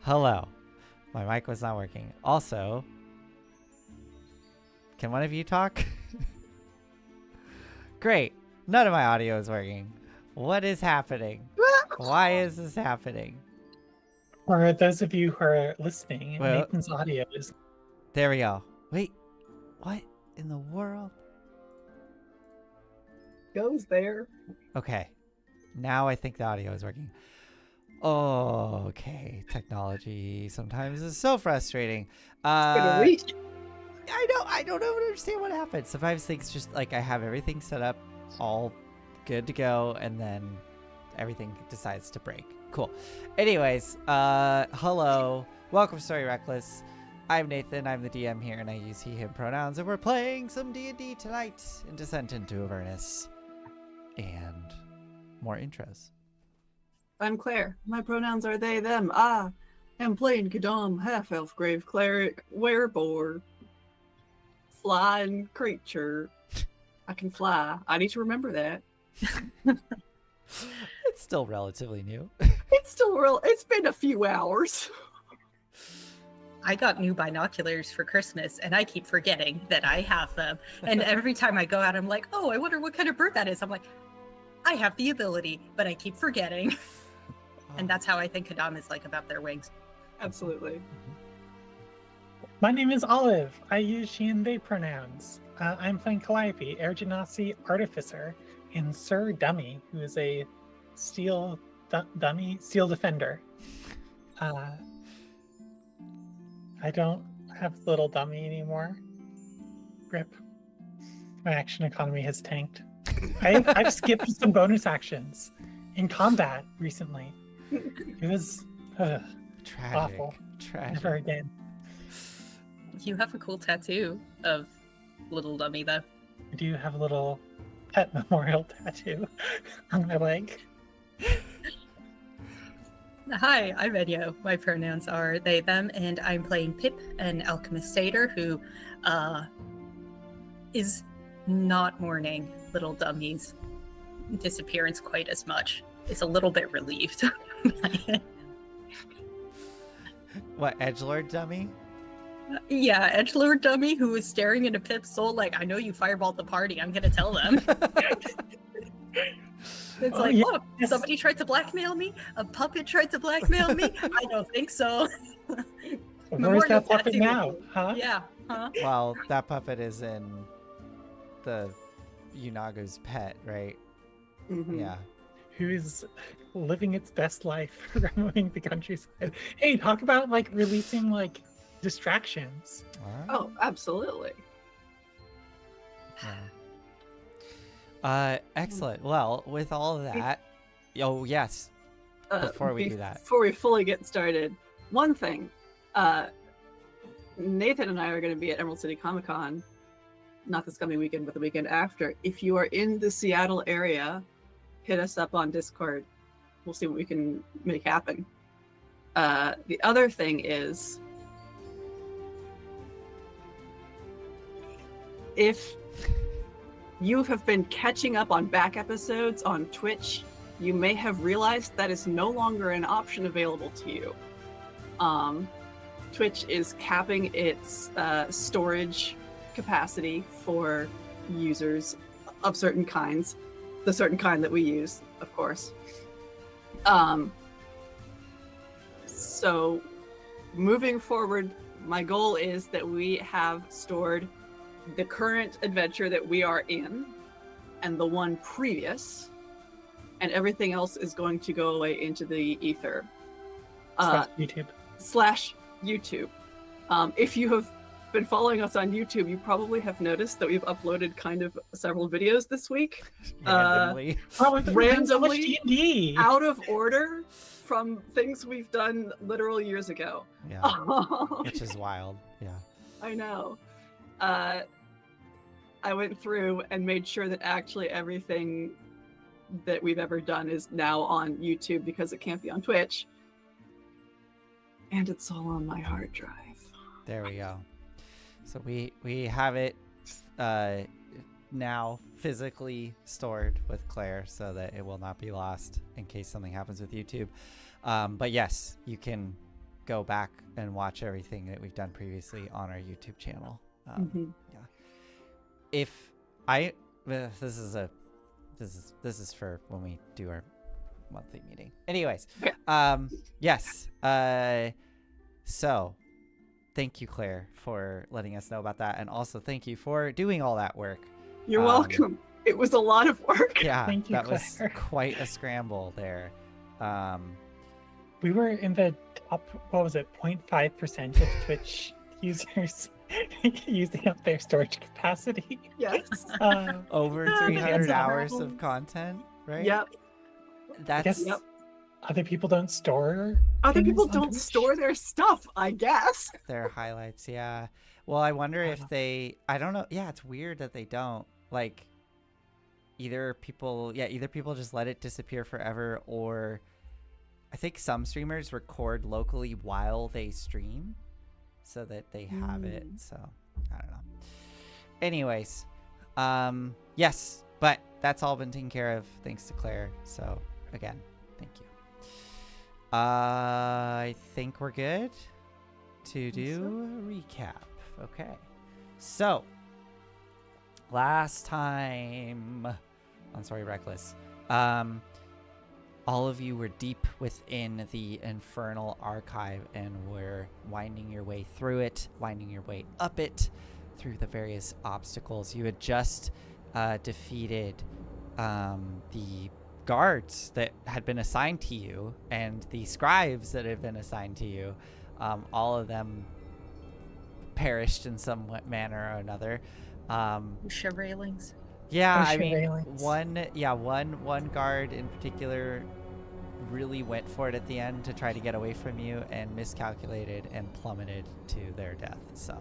Hello. My mic was not working. Also, can one of you talk? Great. None of my audio is working. What is happening? Why is this happening? For those of you who are listening, Well, Nathan's audio is... There we go. Wait. What in the world? Goes there. Okay. Now I think the audio is working. Oh, okay. Technology sometimes is so frustrating. I don't understand what happened. Sometimes things just like I have everything set up all good to go and then everything decides to break. Cool. Anyways, hello. Welcome to Story Reckless. I'm Nathan. I'm the DM here and I use he, him pronouns and we're playing some D&D tonight in Descent into Avernus. And more intros. I'm Claire. My pronouns are they, them. I am playing Kadam, half-elf grave cleric, werebore, flying creature. I can fly. I need to remember that. It's still relatively new. It's still real. It's been a few hours. I got new binoculars for Christmas and I keep forgetting that I have them. And every time I go out, I'm like, oh, I wonder what kind of bird that is. I'm like, I have the ability, but I keep forgetting. And that's how I think Kadam is like about their wings. Absolutely. My name is Olive. I use she and they pronouns. I'm playing Calliope, Air Genasi Artificer, and Sir Dummy, who is a steel defender. I don't have little dummy anymore. Rip. My action economy has tanked. I've skipped some bonus actions in combat recently. It was Tragic. awful. Tragic. Never again. You have a cool tattoo of Little Dummy, though. I do have a little pet memorial tattoo on my leg. Hi, I'm Edio. My pronouns are they, them, and I'm playing Pip, an alchemist satyr who is not mourning Little Dummy's disappearance quite as much. Is a little bit relieved. What, edgelord dummy? Yeah, edgelord Dummy who is staring into Pip's soul like, I know you fireballed the party, I'm gonna tell them. It's like, yeah. look, somebody tried to blackmail me? A puppet tried to blackmail me? I don't think so. Where's Memorial that puppet tattoo. now? Huh? Yeah, huh? Well, that puppet is in the Yunagu's pet, right? Mhm. Yeah. Who is living its best life, roaming the countryside. Hey, talk about like releasing like distractions. Oh, absolutely. Yeah. Excellent. Well, with all of that, oh yes. Before we do that, Before we fully get started, one thing. Nathan and I are going to be at Emerald City Comic Con, not this coming weekend, but the weekend after. If you are in the Seattle area, hit us up on Discord. We'll see what we can make happen. The other thing is, if you have been catching up on back episodes on Twitch, you may have realized that is no longer an option available to you. Twitch is capping its storage capacity for users of certain kinds, the certain kind that we use, of course. So moving forward, my goal is that we have stored the current adventure that we are in and the one previous, and everything else is going to go away into the ether. /YouTube. If you have been following us on YouTube, you probably have noticed that we've uploaded kind of several videos this week. randomly. Randomly, D&D. out of order from things we've done literal years ago. Yeah. Which is wild. Yeah. I know. I went through and made sure that actually everything that we've ever done is now on YouTube because it can't be on Twitch. And it's all on my hard drive. There we go. So we have it now physically stored with Claire so that it will not be lost in case something happens with YouTube. But yes, you can go back and watch everything that we've done previously on our YouTube channel. Yeah. If I this is for when we do our monthly meeting. Anyways, yes. So thank you, Claire, for letting us know about that, and also thank you for doing all that work. You're welcome. It was a lot of work. Yeah, Thank you, that Claire. was quite a scramble there. We were in the top, what was it, 0.5% of Twitch users using up their storage capacity. Yes. Over That's 300 hours problems. of content, right? Yep. That's guess- Yep. Other people don't store Other things people on don't Twitch? store their stuff, I guess. their highlights. Yeah. Well, I wonder if they, I don't know. Yeah, it's weird that they don't. Like, either people just let it disappear forever, or I think some streamers record locally while they stream so that they have it. So I don't know. Anyways, yes, but that's all been taken care of thanks to Claire. So again, thank you. I think we're good to do a recap. Okay. So last time on Sorry Reckless, all of you were deep within the Infernal Archive and were winding your way through it, winding your way up it, through the various obstacles. You had just defeated the guards that had been assigned to you and the scribes that had been assigned to you. All of them perished in some manner or another. Share railings. Yeah, Push I your mean, railings. one guard in particular really went for it at the end to try to get away from you and miscalculated and plummeted to their death. So,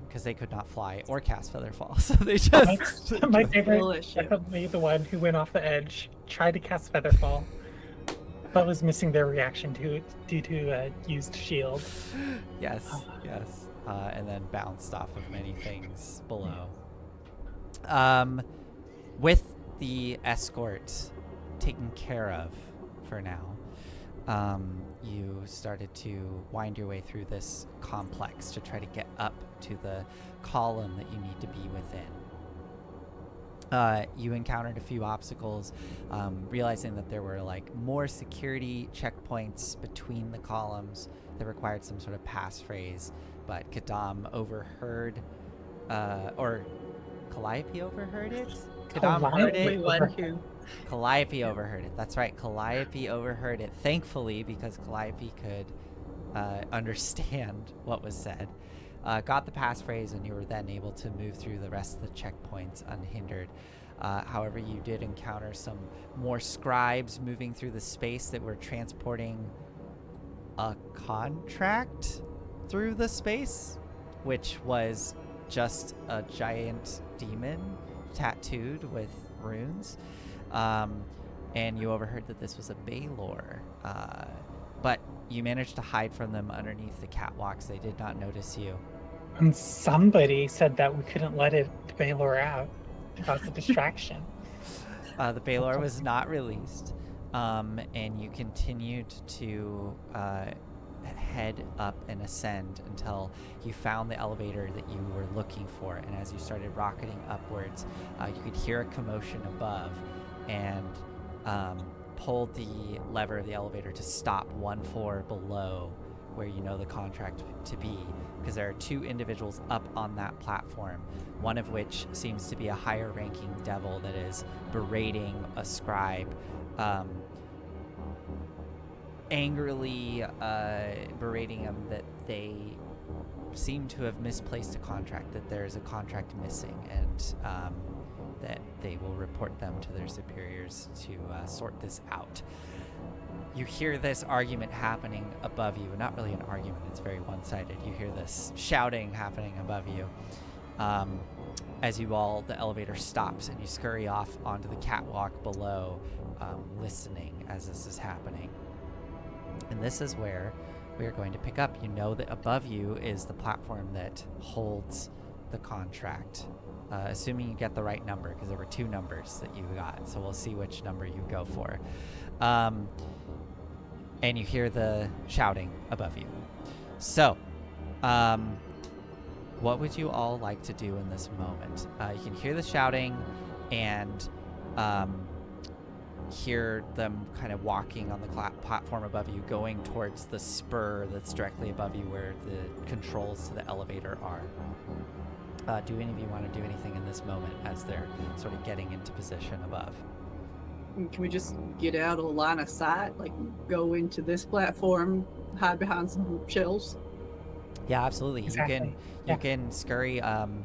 because they could not fly or cast Featherfall, so they just My favorite, Delicious. definitely the one who went off the edge, tried to cast Featherfall, but was missing their reaction to it due to used shield. yes, and then bounced off of many things below. With the escort taken care of for now, you started to wind your way through this complex to try to get up to the column that you need to be within. You encountered a few obstacles, realizing that there were like more security checkpoints between the columns that required some sort of passphrase, but Kadam overheard, or Calliope overheard it? Kadam heard Calliope. it. One who Calliope overheard it. That's right. Calliope overheard it. Thankfully, because Calliope could understand what was said. Got the passphrase, and you were then able to move through the rest of the checkpoints unhindered. However, you did encounter some more scribes moving through the space that were transporting a contract through the space, which was just a giant demon tattooed with runes. And you overheard that this was a Baylor, but you managed to hide from them underneath the catwalks. They did not notice you. And somebody said that we couldn't let it Baylor out. That was a distraction. The Baylor was not released, and you continued to head up and ascend until you found the elevator that you were looking for. And as you started rocketing upwards, you could hear a commotion above, and pulled the lever of the elevator to stop one floor below where you know the contract to be, because there are two individuals up on that platform, one of which seems to be a higher ranking devil that is berating a scribe, angrily berating him that they seem to have misplaced a contract, that there is a contract missing, and that they will report them to their superiors to sort this out. You hear this argument happening above you. Not really an argument, it's very one-sided. You hear this shouting happening above you. As the elevator stops and you scurry off onto the catwalk below, listening as this is happening. And this is where we are going to pick up. You know that above you is the platform that holds the contract. Assuming you get the right number, because there were two numbers that you got, so we'll see which number you go for. and you hear the shouting above you. So, what would you all like to do in this moment? You can hear the shouting and hear them kind of walking on the platform above you, going towards the spur that's directly above you where the controls to the elevator are. Do any of you want to do anything in this moment as they're sort of getting into position above? Can we just get out of the line of sight? Like, go into this platform, hide behind some shelves? Yeah, absolutely. Exactly. You can scurry.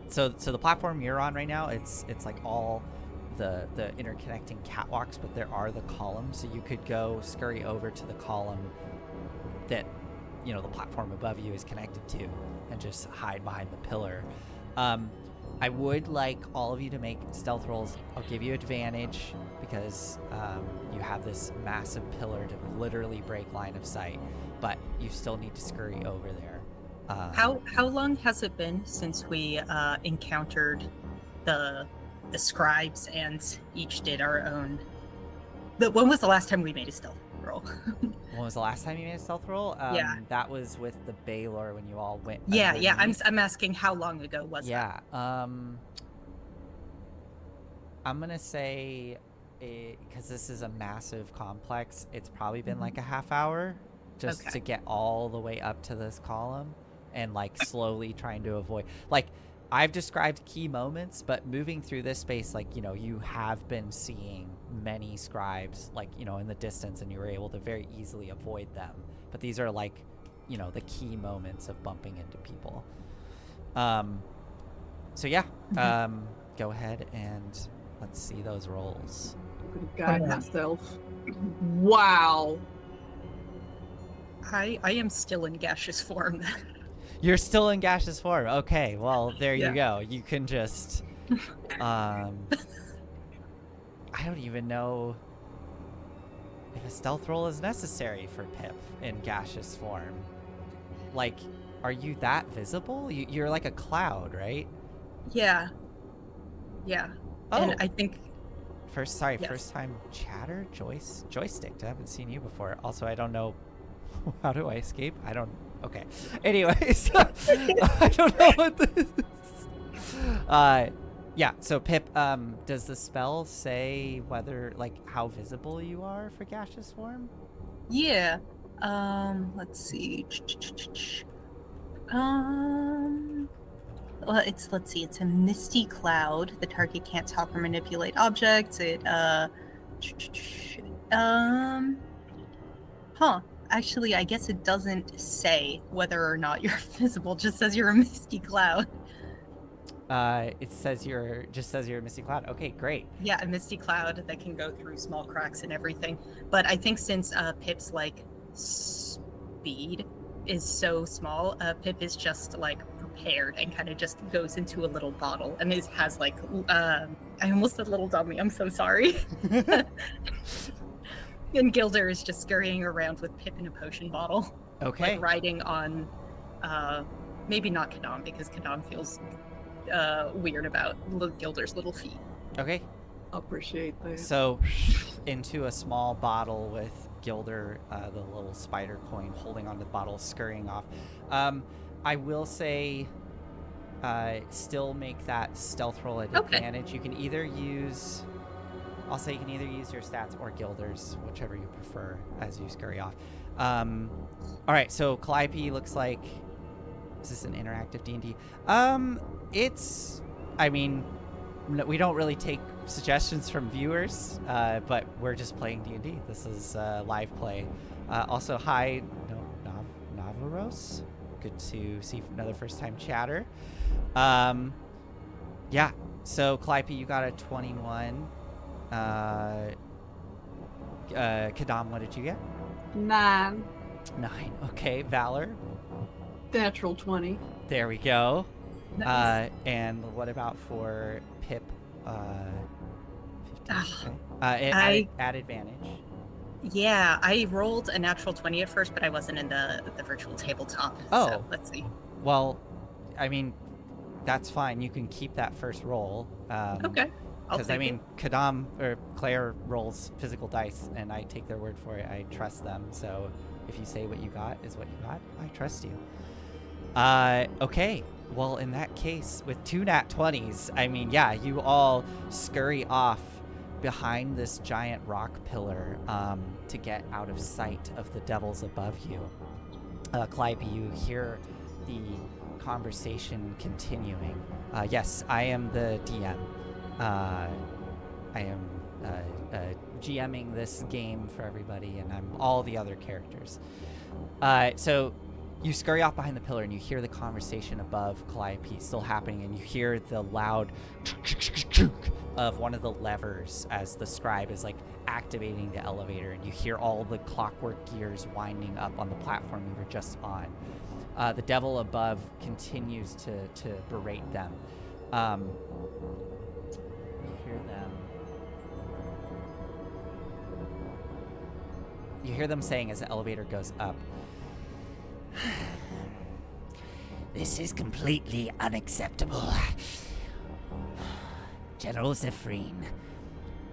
So the platform you're on right now, it's like all the interconnecting catwalks, but there are the columns, so you could go scurry over to the column that the platform above you is connected to, and just hide behind the pillar. I would like all of you to make stealth rolls. I'll give you advantage because you have this massive pillar to literally break line of sight, but you still need to scurry over there. How long has it been since we encountered the scribes and each did our own? When was the last time we made a stealth roll? When was the last time you made a stealth roll? Yeah. That was with the Baylor when you all went. Yeah. underneath. I'm asking how long ago was that? Yeah. I'm gonna say, because this is a massive complex, it's probably been like a half hour just Okay. to get all the way up to this column and like slowly trying to avoid. Like, I've described key moments, but moving through this space, like, you have been seeing many scribes, like, in the distance, and you were able to very easily avoid them. But these are like, the key moments of bumping into people. So yeah, go ahead and let's see those rolls. I'm gonna guide myself. Wow. I am still in gaseous form. You're still in gaseous form. Okay, well, there you Yeah. go. You can just I don't even know if a stealth roll is necessary for Pip in gaseous form. Like, are you that visible? You're like a cloud, right? Yeah. Oh, And I think first Yes. time chatter? Joystick. I haven't seen you before. Also, I don't know. How do I escape? I don't. Okay. Anyways, I don't know what this is. Yeah. So Pip, does the spell say whether, like, how visible you are for gaseous form? yeah. Let's see. Well, let's see. It's a misty cloud. The target can't talk or manipulate objects. Actually, I guess it doesn't say whether or not you're visible. It just says you're a misty cloud. It says you're a misty cloud. Okay, great. Yeah, a misty cloud that can go through small cracks and everything. But I think since Pip's like speed is so small, Pip is just like prepared and kind of just goes into a little bottle and has like I almost said little dummy. I'm so sorry. And Gilder is just scurrying around with Pip in a potion bottle, Okay. like riding on, maybe not Kadam because Kadam feels weird about Gilder's little feet. Okay. Appreciate that. So, into a small bottle with Gilder, the little spider coin, holding onto the bottle, scurrying off. I will say, still make that stealth roll at Okay. advantage. You can either use, I'll say you can either use your stats or Gilder's, whichever you prefer, as you scurry off. All right, so Calliope looks like, is this an interactive D&D? It's, I mean, we don't really take suggestions from viewers, but we're just playing D&D. This is live play. Also, hi, Navaros. Good to see another first-time chatter. Yeah, so Calliope, you got a 21. Kadam, what did you get? 9. 9. Okay, Valor. Natural 20. There we go. Nice. And what about for Pip? 15. Ah, Okay. At advantage. Yeah, I rolled a natural 20 at first, but I wasn't in the virtual tabletop. Oh. So let's see. Well, I mean, that's fine. You can keep that first roll. Okay. I'll Because, take I mean, Kadam or Claire rolls physical dice, and I take their word for it. I trust them. So if you say what you got is what you got, I trust you. Okay. Well, in that case, with 2 nat 20s, I mean, yeah, you all scurry off behind this giant rock pillar to get out of sight of the devils above you. Calliope, you hear the conversation continuing. Yes, I am the DM. I am GMing this game for everybody, and I'm all the other characters. So you scurry off behind the pillar, and you hear the conversation above Calliope still happening, and you hear the loud of one of the levers as the scribe is like activating the elevator, and you hear all the clockwork gears winding up on the platform you were just on. The devil above continues to berate them. You hear them saying as the elevator goes up, This is completely unacceptable. General Zephrine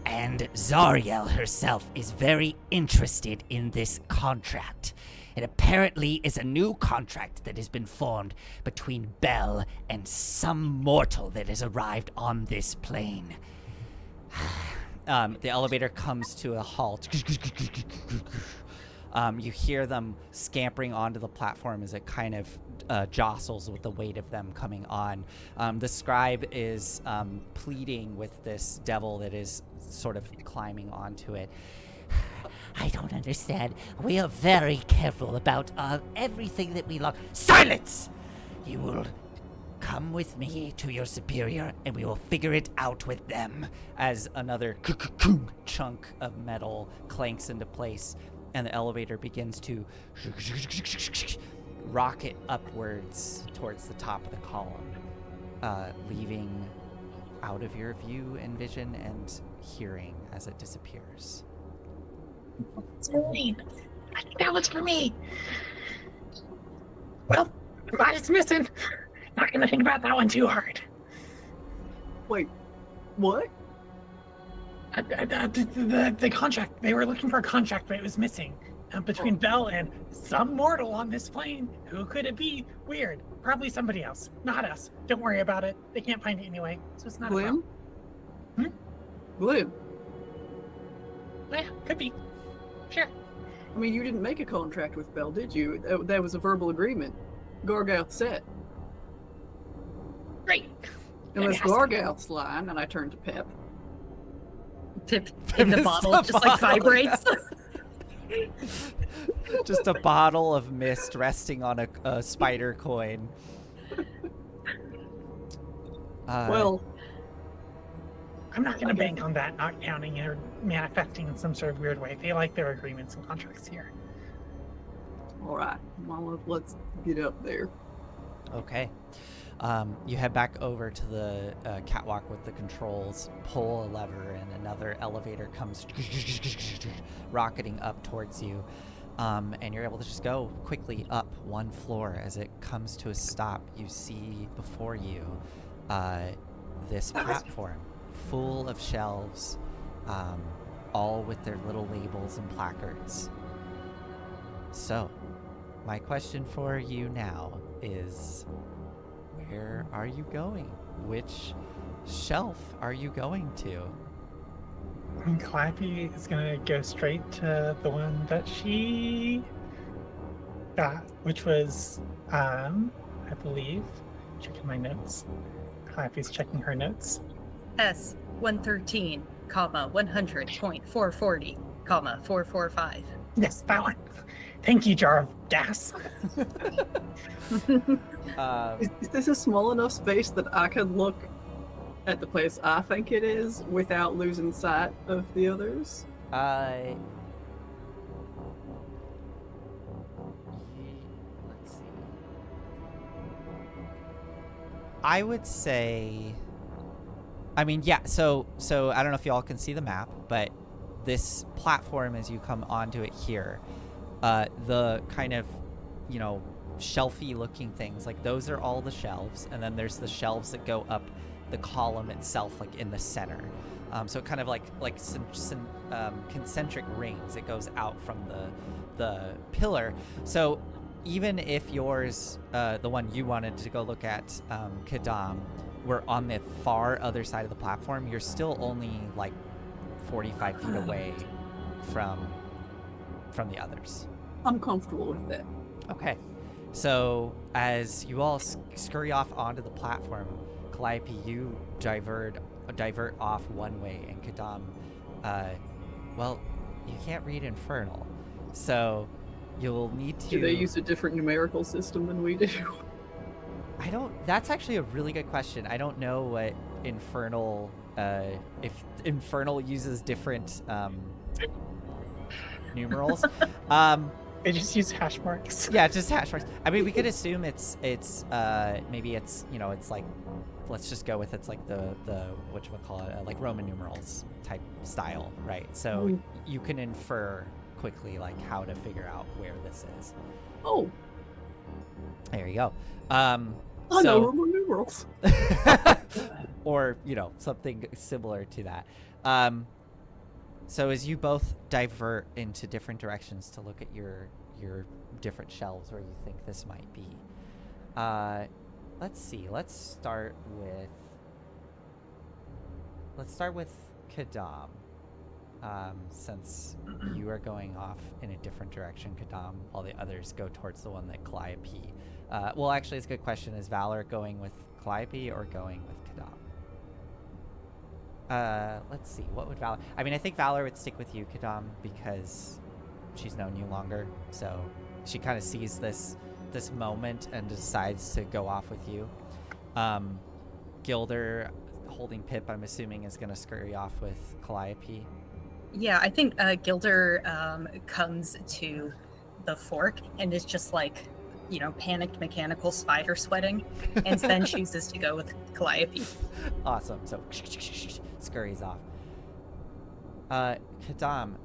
and Zariel herself is very interested in this contract. It apparently is a new contract that has been formed between Bel and some mortal that has arrived on this plane. the elevator comes to a halt. You hear them scampering onto the platform as it kind of jostles with the weight of them coming on. The scribe is pleading with this devil that is sort of climbing onto it. I don't understand. We are very careful about everything that we log. Silence! You will come with me to your superior, and we will figure it out with them. As another chunk of metal clanks into place, and the elevator begins to rocket upwards towards the top of the column, leaving out of your view and vision and hearing as it disappears. Celine, I think that was for me. Well, I'm glad it's missing. Not gonna think about that one too hard. Wait, what? The contract. They were looking for a contract, but it was missing. Between Bel and some mortal on this plane. Who could it be? Weird. Probably somebody else. Not us. Don't worry about it. They can't find it anyway, so it's not a Glim? problem. Glim? Yeah, could be. Sure. I mean, you didn't make a contract with Bell, did you? There was a verbal agreement. Gargouth said. Great. Unless Fantastic. Gargouth's line, and I turned to Pep. Tip in the It's bottle, the just like bottle, vibrates. Just a bottle of mist resting on a spider coin. Well, I'm not gonna bank on that not counting or manifesting in some sort of weird way. They like their agreements and contracts here. all right. Well, let's get up there. Okay. You head back over to the catwalk with the controls, pull a lever, and another elevator comes rocketing up towards you. And you're able to just go quickly up one floor. As it comes to a stop, you see before you this platform full of shelves, all with their little labels and placards. So, my question for you now is, where are you going? Which shelf are you going to? And Calliope is gonna go straight to the one that she got, which was, I believe, checking my notes. Calliope's checking her notes. S 113, 100.440, 445. Yes, that one. Thank you, jar of gas. Is this a small enough space that I can look at the place I think it is without losing sight of the others? Let's see. I would say, I mean, yeah, so I don't know if y'all can see the map, but this platform, as you come onto it here, the kind of, you know, shelfy looking things, like those are all the shelves, and then there's the shelves that go up the column itself, like in the center. So kind of like concentric rings. It goes out from the pillar. So even if yours, the one you wanted to go look at, Kadam, were on the far other side of the platform, you're still only like 45 feet away from the others. I'm comfortable with it. Okay. So as you all scurry off onto the platform, Calliope, you divert off one way, and Kadam, well, you can't read Infernal, so you'll need to... Do they use a different numerical system than we do? I don't... That's actually a really good question. I don't know what Infernal... if Infernal uses different numerals. They just use hash marks. Yeah, just hash marks. I mean, we could assume it's maybe it's, you know, it's like, let's just go with it's like the whatchamacallit, like Roman numerals type style, right? So you can infer quickly like how to figure out where this is. Oh. There you go. I know Roman numerals. Or, you know, something similar to that. So as you both divert into different directions to look at your different shelves where you think this might be, let's see. Let's start with Kadam, since you are going off in a different direction, Kadam, while the others go towards the one that Calliope. Well, actually, it's a good question. Is Valor going with Calliope or going with Kadam? Let's see. What would Valor... I mean, I think Valor would stick with you, Kadam, because she's known you longer. So she kind of sees this moment and decides to go off with you. Gilder, holding Pip, I'm assuming, is going to scurry off with Calliope. Yeah, I think Gilder comes to the fork and is just like, you know, panicked mechanical spider sweating, and then chooses to go with Calliope. Awesome. So scurries off. Kadam,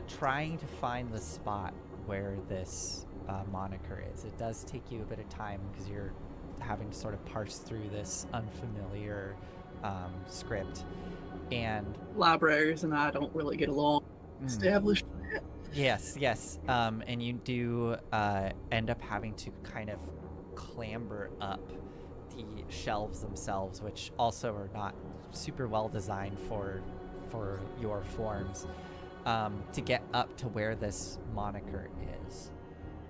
trying to find the spot where this moniker is. It does take you a bit of time because you're having to sort of parse through this unfamiliar script. And libraries and I don't really get along. Established. Yes. And you do end up having to kind of clamber up the shelves themselves, which also are not super well designed for your forms, to get up to where this moniker is.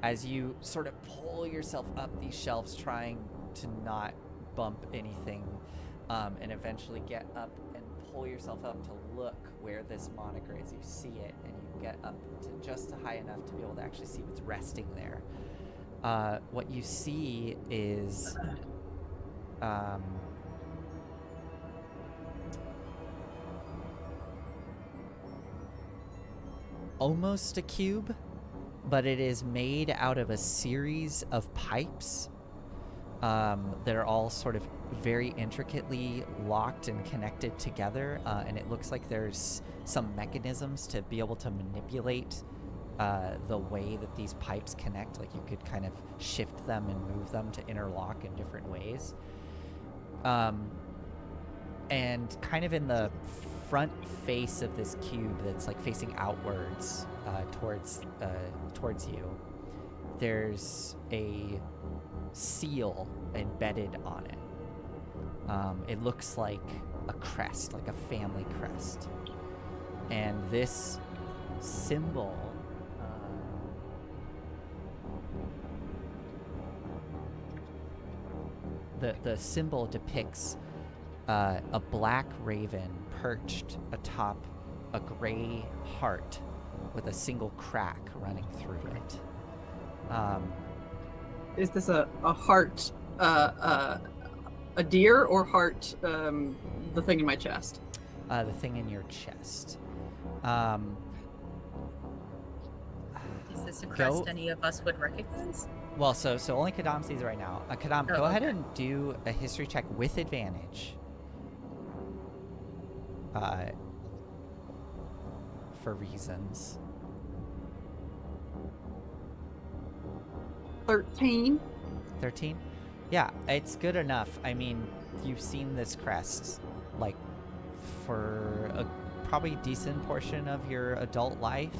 As you sort of pull yourself up these shelves, trying to not bump anything, and eventually get up and pull yourself up to look where this moniker is. You see it, and you get up to just high enough to be able to actually see what's resting there. What you see is almost a cube, but it is made out of a series of pipes that are all sort of very intricately locked and connected together, and it looks like there's some mechanisms to be able to manipulate the way that these pipes connect. Like you could kind of shift them and move them to interlock in different ways. And kind of in the front face of this cube that's like facing outwards towards you, there's a seal embedded on it. It looks like a crest, like a family crest. And this symbol the symbol depicts a black raven perched atop a gray heart with a single crack running through it. Is this a heart, a deer, or heart, the thing in my chest? The thing in your chest. Is this a crest any of us would recognize? Well, so only Kadam sees it right now. Kadam, go ahead and do a history check with advantage. For reasons. 13. 13? Yeah, it's good enough. I mean, you've seen this crest, like, for a probably decent portion of your adult life,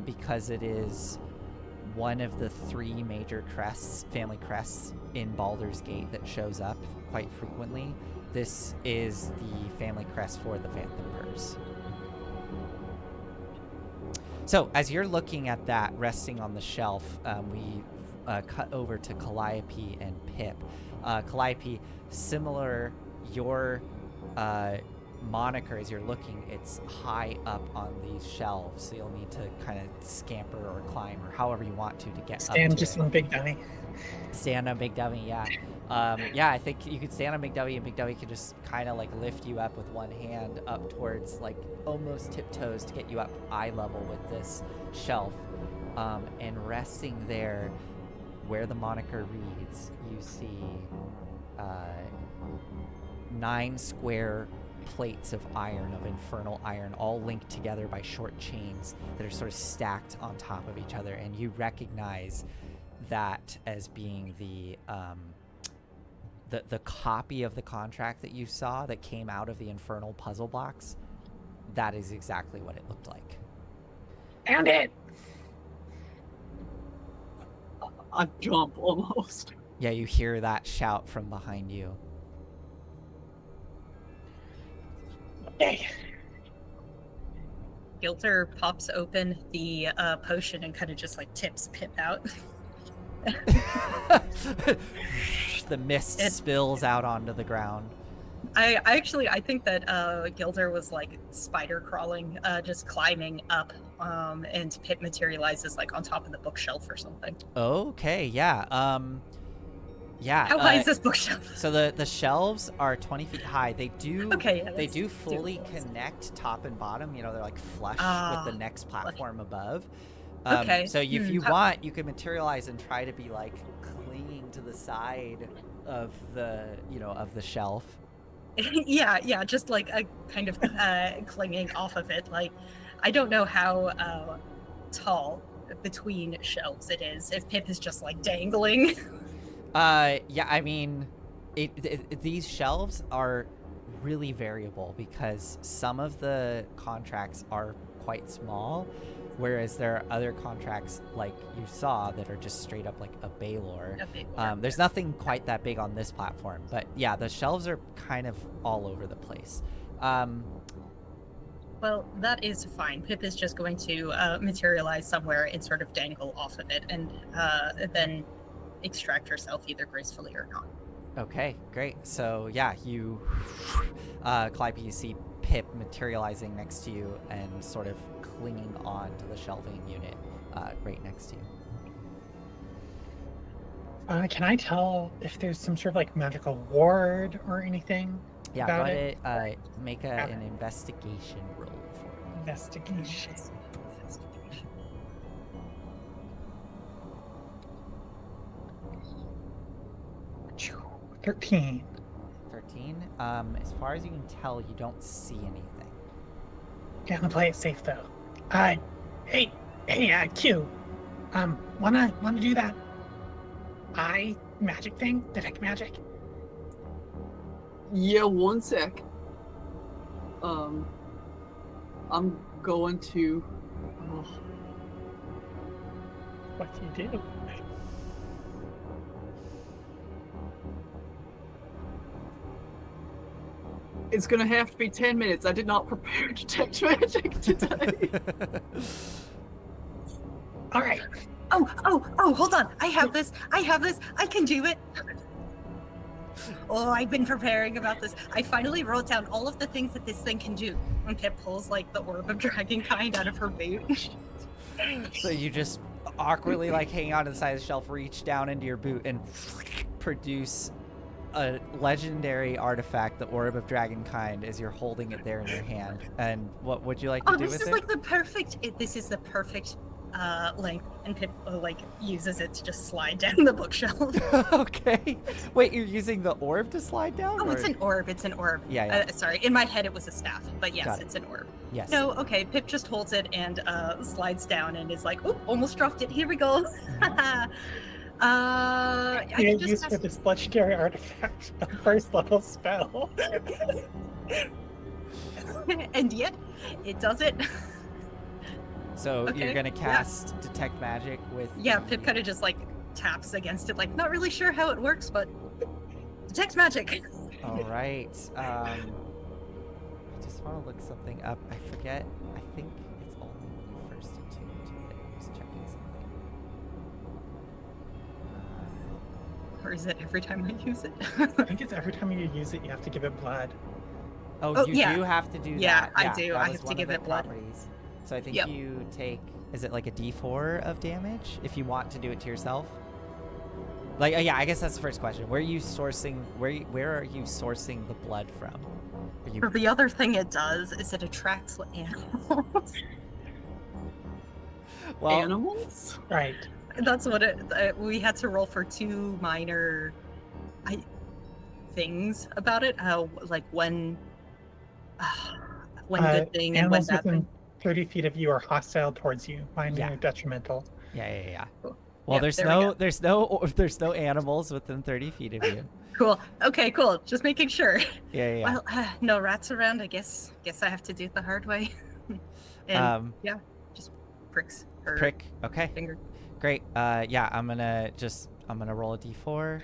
because it is one of the 3 major crests, family crests in Baldur's Gate that shows up quite frequently. This is the family crest for the Phantom Purse. So, as you're looking at that resting on the shelf, we cut over to Calliope and Pip. Calliope, similar, your moniker, as you're looking, it's high up on these shelves, so you'll need to kind of scamper or climb or however you want to get Stand up to just it. on Big Dummy. Stand on Big Dummy, yeah. Yeah, I think you could stand on Big Dummy, and Big Dummy could just kind of like lift you up with one hand up towards like almost tiptoes to get you up eye level with this shelf. And resting there where the moniker reads, you see 9 square plates of iron, of infernal iron, all linked together by short chains that are sort of stacked on top of each other, and you recognize that as being the copy of the contract that you saw that came out of the infernal puzzle box. That is exactly what it looked like. Found it! I jump almost. Yeah, you hear that shout from behind you. Hey. Gilter pops open the potion and kind of just like tips Pip out. The mist spills out onto the ground. I think that Gilder was like spider crawling, just climbing up, and Pip materializes like on top of the bookshelf or something. Okay, yeah. Yeah. How high is this bookshelf? So the shelves are 20 feet high. They do they do fully connect top and bottom. You know, they're like flush with the next platform above. Okay. So if you want, you can materialize and try to be like clinging to the side of the of the shelf. yeah, just like a kind of clinging off of it. Like, I don't know how tall between shelves it is. If Pip is just like dangling. Yeah, I mean, these shelves are really variable because some of the contracts are quite small, whereas there are other contracts like you saw that are just straight up like a Baylor. There's nothing quite that big on this platform, but yeah, the shelves are kind of all over the place. Well, that is fine. Pip is just going to materialize somewhere and sort of dangle off of it, and then extract herself either gracefully or not. Okay, great. So yeah, you, Calliope, you see Pip materializing next to you and sort of clinging on to the shelving unit right next to you. Can I tell if there's some sort of like magical ward or anything? Yeah, about go it? ahead, make an investigation roll for me. Investigation. 13. 13. As far as you can tell, you don't see anything. Yeah, I'm gonna play it safe though. Hey, Q. Wanna do that eye magic thing? Detect magic? Yeah, one sec. I'm going to. What do you do? It's gonna have to be 10 minutes. I did not prepare detect magic today. All right. Oh, hold on. I have this. I can do it. Oh, I've been preparing about this. I finally wrote down all of the things that this thing can do. And Pip pulls like the orb of dragonkind out of her boot. So you just awkwardly like hang on to the side of the shelf, reach down into your boot, and produce a legendary artifact, the Orb of Dragonkind, as you're holding it there in your hand. And what would you like to do with it? This is like the perfect. This is the perfect length, and Pip like uses it to just slide down the bookshelf. Okay. Wait, you're using the orb to slide down? Oh, or... it's an orb. It's an orb. Yeah. Sorry, in my head it was a staff, but yes, it's an orb. Yes. No, okay. Pip just holds it and slides down and is like, "Oh, almost dropped it. Here we go." I Yeah, can just used for cast... this legendary artifact, a first level spell. and yet, it does it. So you're Okay, gonna yeah. cast detect magic with. Yeah, the- Pip kind of just like taps against it, like not really sure how it works, but detect magic. All right. I just want to look something up. I forget. I think it's only when you first attune to it. I'm just checking something. Or is it every time I use it? I think it's every time you use it, you have to give it blood. Oh, you yeah. do have to do Yeah, that. I do. That I was have to one give of it the blood. properties. So I think Yep. you take. Is it like a D4 of damage if you want to do it to yourself? Like, yeah, I guess that's the first question. Where are you sourcing? Where are you sourcing the blood from? Are you? Or the other thing it does is it attracts animals. Well, Animals? Right. That's what it. We had to roll for 2 minor, things about it. How like when good thing and when Animals bad within thing. 30 feet of you are hostile towards you, minor Yeah. detrimental. yeah. Cool. Well, Yep, there's there we go. there's no animals within 30 feet of you. Cool. Okay, cool. Just making sure. Yeah. Well, no rats around. I guess I have to do it the hard way. And yeah, just pricks her Prick. Okay. finger. Great. Yeah, I'm gonna roll a d4.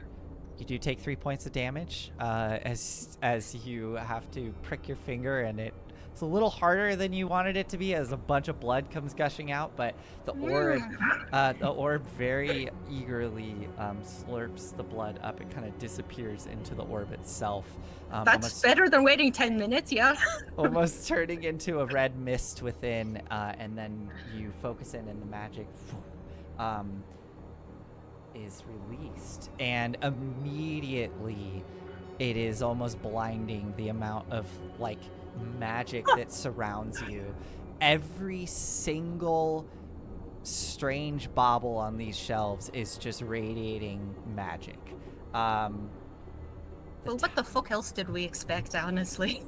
You do take 3 points of damage as you have to prick your finger, and it's a little harder than you wanted it to be as a bunch of blood comes gushing out. But the orb very eagerly slurps the blood up. It kind of disappears into the orb itself. That's better than waiting 10 minutes. Yeah. Almost turning into a red mist within, and then you focus in, and the magic is released, and immediately it is almost blinding the amount of like magic that surrounds you. Every single strange bauble on these shelves is just radiating magic. Well, what the fuck else did we expect, honestly?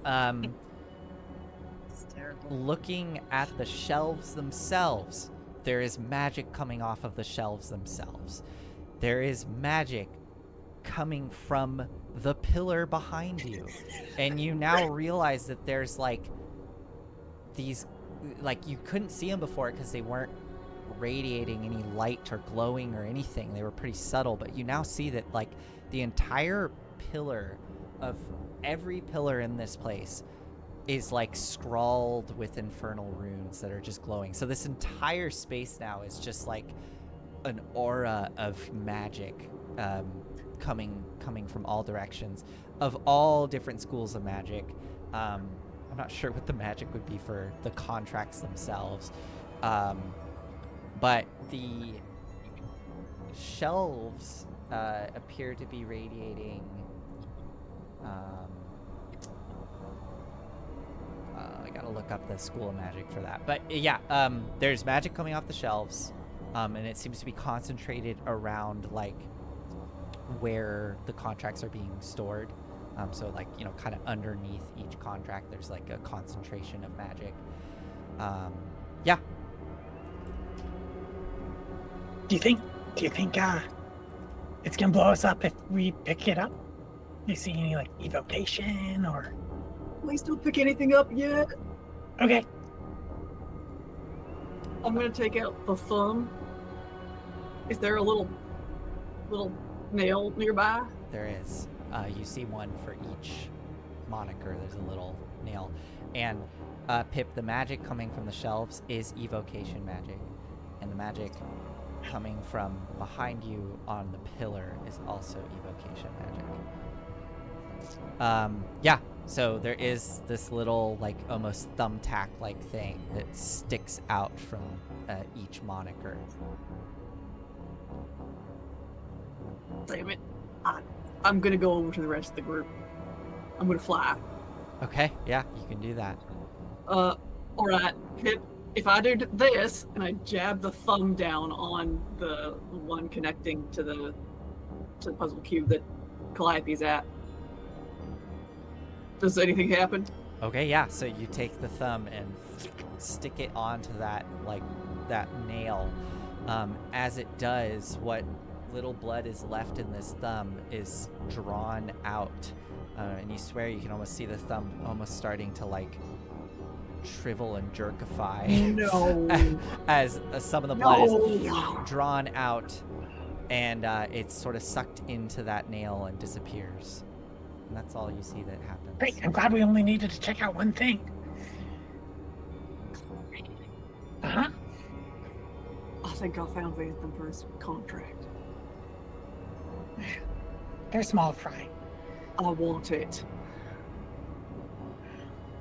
It's terrible. Looking at the shelves themselves, there is magic coming off of the shelves themselves. There is magic coming from the pillar behind you. And you now realize that there's like these, like you couldn't see them before because they weren't radiating any light or glowing or anything. They were pretty subtle, but you now see that like the entire pillar of every pillar in this place is like scrawled with infernal runes that are just glowing. So this entire space now is just like an aura of magic coming from all directions, of all different schools of magic. I'm not sure what the magic would be for the contracts themselves, but the shelves appear to be radiating I gotta look up the school of magic for that. But yeah, there's magic coming off the shelves, and it seems to be concentrated around like where the contracts are being stored. So like, you know, kind of underneath each contract, there's like a concentration of magic. Yeah. Do you think it's gonna blow us up if we pick it up? Do you see any like evocation or? Please don't pick anything up yet. Okay. I'm gonna take out the thumb. Is there a little nail nearby? There is. You see one for each moniker. There's a little nail. And Pip, the magic coming from the shelves is evocation magic. And the magic coming from behind you on the pillar is also evocation magic. Yeah, so there is this little, like, almost thumbtack-like thing that sticks out from each moniker. Damn it. I'm gonna go over to the rest of the group. I'm gonna fly. Okay, yeah, you can do that. Alright, Pip, if I do this, and I jab the thumb down on the one connecting to the puzzle cube that Calliope's at, does anything happen? Okay, yeah, so you take the thumb and stick it onto that, like, that nail. As it does, what little blood is left in this thumb is drawn out, and you swear you can almost see the thumb almost starting to like shrivel and jerkify. No. as some of the blood is No. drawn out, and it's sort of sucked into that nail and disappears. And that's all you see that happens. Great, I'm glad we only needed to check out one thing. Uh-huh. I think I found Vanthamper's contract. They're small fry. I want it.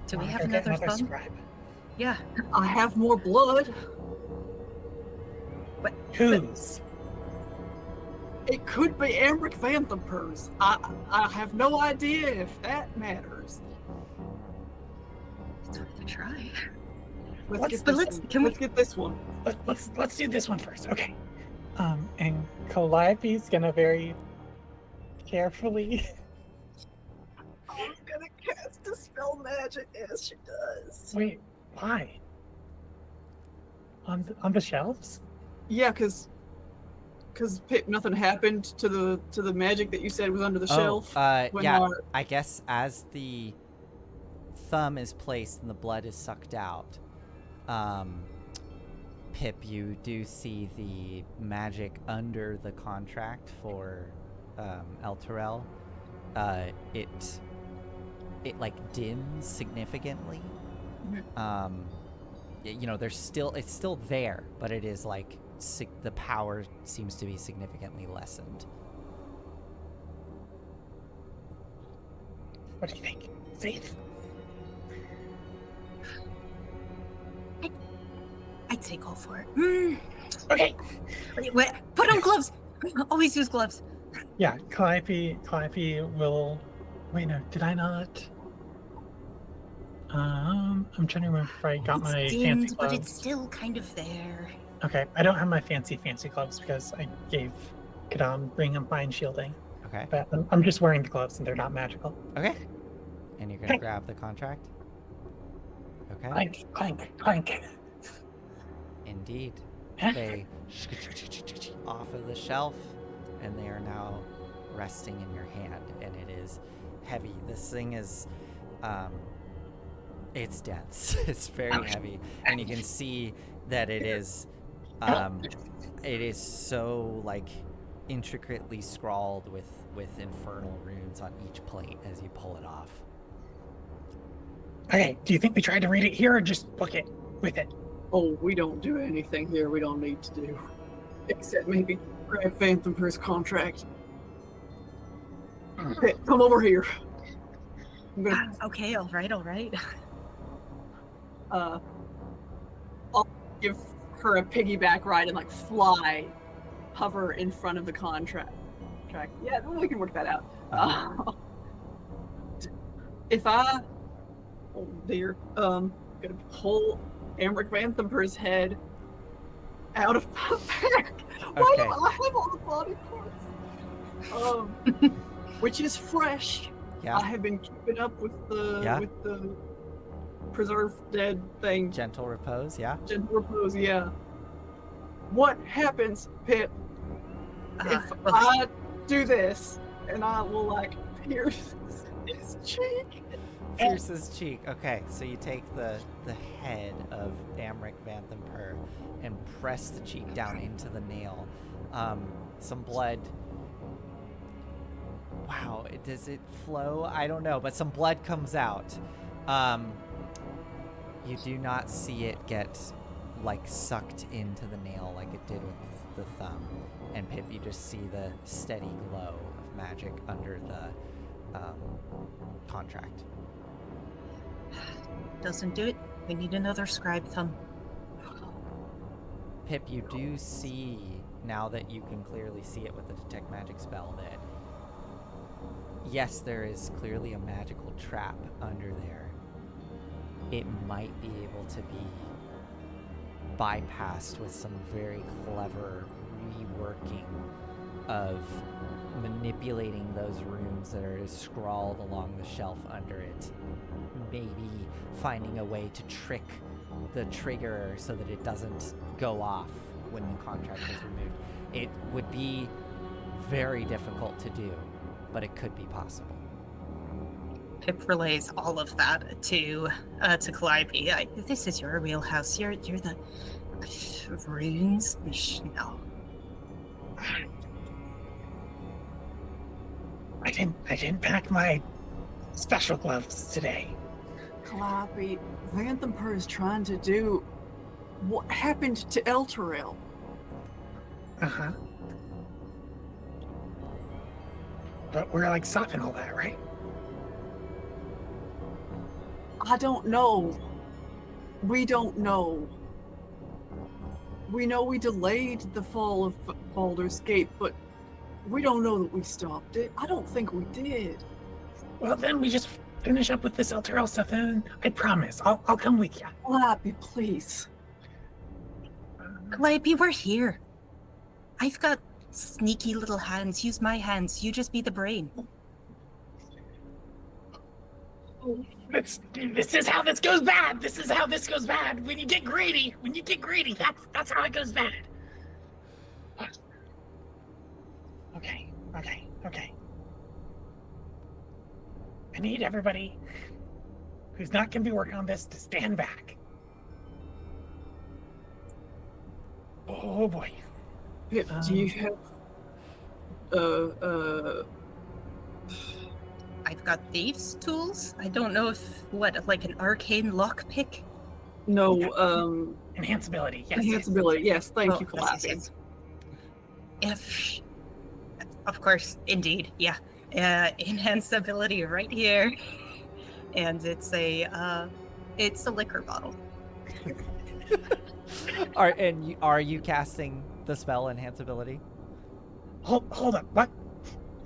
Do we Wanna have go get another thumb? scribe? Yeah. I have more blood. What? Whose? It could be Amric Vanthamper's. I have no idea if that matters. It's worth a try. Let's get this one. Let's do this one first. Okay. And Calliope's gonna very carefully. I'm gonna cast Dispel Magic as she does. Wait, why? On the shelves? Yeah, because Pip, nothing happened to the magic that you said was under the shelf. when yeah. our- I guess as the thumb is placed and the blood is sucked out, Pip, you do see the magic under the contract for El Terrell. It like dims significantly. It's still there, but it is like the power seems to be significantly lessened. What do you think? Safe? I'd say go for it. Okay. Wait, put on gloves. Always use gloves. Yeah, Calliope will. Wait, no, did I not? I'm trying to remember if I got my It's fancy dimmed, gloves. but it's still kind of there. Okay, I don't have my fancy gloves because I gave Kadam Ring of Mind Shielding. Okay. But I'm just wearing the gloves and they're not magical. Okay. And you're gonna Okay. grab the contract. Okay. Clank, clank, clank. Indeed. Huh? They off of the shelf, and they are now resting in your hand, and it is heavy. This thing is, it's dense. It's very heavy, and you can see that it is so like intricately scrawled with infernal runes on each plate as you pull it off. Okay, do you think we tried to read it here or just book it with it? Oh, we don't do anything here we don't need to do. Except maybe grab Vanthamper's contract. Hey, come over here. I'm gonna, Okay, all right. I'll give her a piggyback ride and like hover in front of the contract. Yeah, we can work that out. If I, oh dear, gonna pull Amric Vanthamper's head out of my pack. Why do Okay. I have all the body parts? Which is fresh. Yeah. I have been keeping up with the Yeah. preserved dead thing. Gentle repose. Yeah. Gentle repose, yeah. What happens, Pip, if I do this and I will like pierce his cheek? Pierce's cheek. Okay, so you take the head of Amric Vanthamper and press the cheek down into the nail. Some blood. Wow, does it flow? I don't know, but some blood comes out. You do not see it get like sucked into the nail like it did with the thumb. And Pip, you just see the steady glow of magic under the contract. Doesn't do it. We need another scribe thumb. Pip, you do see, now that you can clearly see it with the detect magic spell, that yes, there is clearly a magical trap under there. It might be able to be bypassed with some very clever reworking of manipulating those runes that are scrawled along the shelf under it. Maybe finding a way to trick the trigger so that it doesn't go off when the contract is removed. It would be very difficult to do, but it could be possible. Pip relays all of that to Calliope. This is your wheelhouse. You're the runes. No. I didn't pack my special gloves today. Calliope, Vanthampur is trying to do what happened to Elturel. Uh-huh. But we're like stopping all that, right? I don't know. We don't know. We know we delayed the fall of Baldur's Gate, but we don't know that we stopped it. I don't think we did. Well, then we just finish up with this Elturel stuff, and I promise I'll come with you. Calliope, please. Calliope, we're here. I've got sneaky little hands. Use my hands. You just be the brain. This is how this goes bad. This is how this goes bad. When you get greedy, that's how it goes bad. Okay. I need everybody who's not going to be working on this to stand back. Oh boy. Pip, do you have I've got thieves' tools. I don't know if like an arcane lockpick. no Enhanceability. Yes. enhanceability? Yes, thank you, yes, Calliope. yes. If, of course, indeed, yeah. Enhanceability right here, and it's a liquor bottle. Are you casting the spell enhanceability? Hold up. What?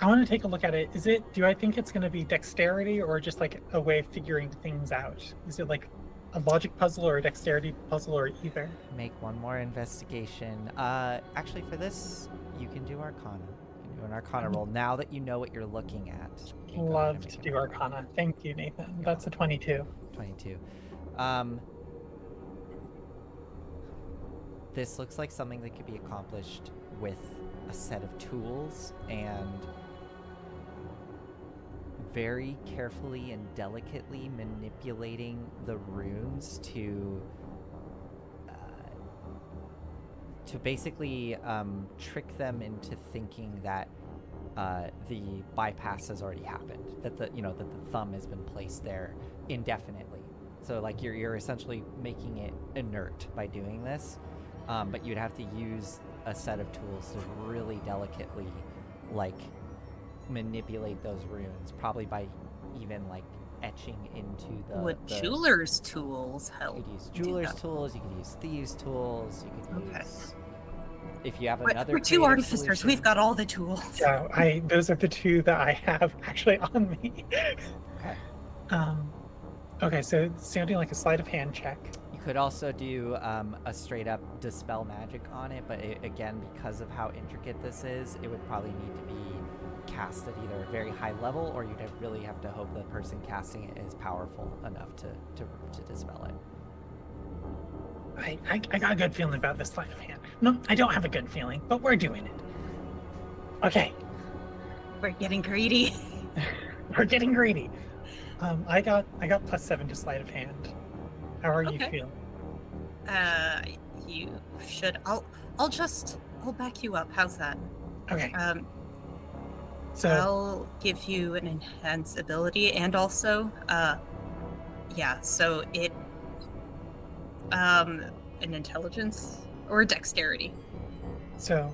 I want to take a look at it. Do I think it's going to be dexterity or just like a way of figuring things out? Is it like a logic puzzle or a dexterity puzzle or either? Make one more investigation. Actually, for this, you can do Arcana. You can do an Arcana roll now that you know what you're looking at. You can go ahead Love and to make an do Arcana. Thank you, Nathan. That's a 22. 22. This looks like something that could be accomplished with a set of tools and very carefully and delicately manipulating the runes to basically trick them into thinking that the bypass has already happened, that the thumb has been placed there indefinitely. So like you're essentially making it inert by doing this, but you'd have to use a set of tools to really delicately like manipulate those runes, probably by even like etching into the Would jeweler's tools help? You could use do jeweler's that? tools, you could use thieves' tools, you could Okay. use, if you have We're another two creative artificers. solution. We've got all the tools. Yeah, those are the two that I have actually on me. Okay. Okay, so it's sounding like a sleight of hand check. You could also do a straight up dispel magic on it, but again, because of how intricate this is, it would probably need to be cast at either a very high level, or you'd really have to hope the person casting it is powerful enough to dispel it. I got a good feeling about this sleight of hand. No, I don't have a good feeling, but we're doing it. Okay, We're getting greedy. we're getting greedy. I got +7 to sleight of hand. How are you Okay. feeling? You should. I'll back you up. How's that? Okay, so I'll give you an enhanced ability, and also, so it, an intelligence or dexterity. so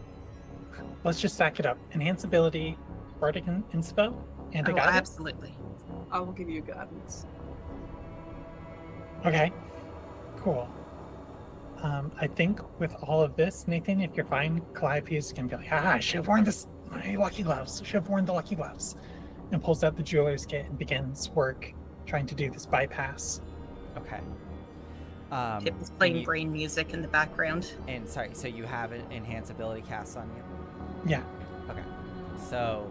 let's just stack it up. Enhance ability, bardic inspo, and a Oh, guidance. absolutely. I will give you guidance. Okay, cool. I think with all of this, Nathan, if you're fine, Calliope is gonna be like, I should have worn my lucky gloves. Should have worn the lucky gloves. And pulls out the jeweler's kit and begins work trying to do this bypass. Okay. Pip is and playing you- brain music in the background. And sorry, so you have an enhance ability cast on you? Yeah. Okay. So,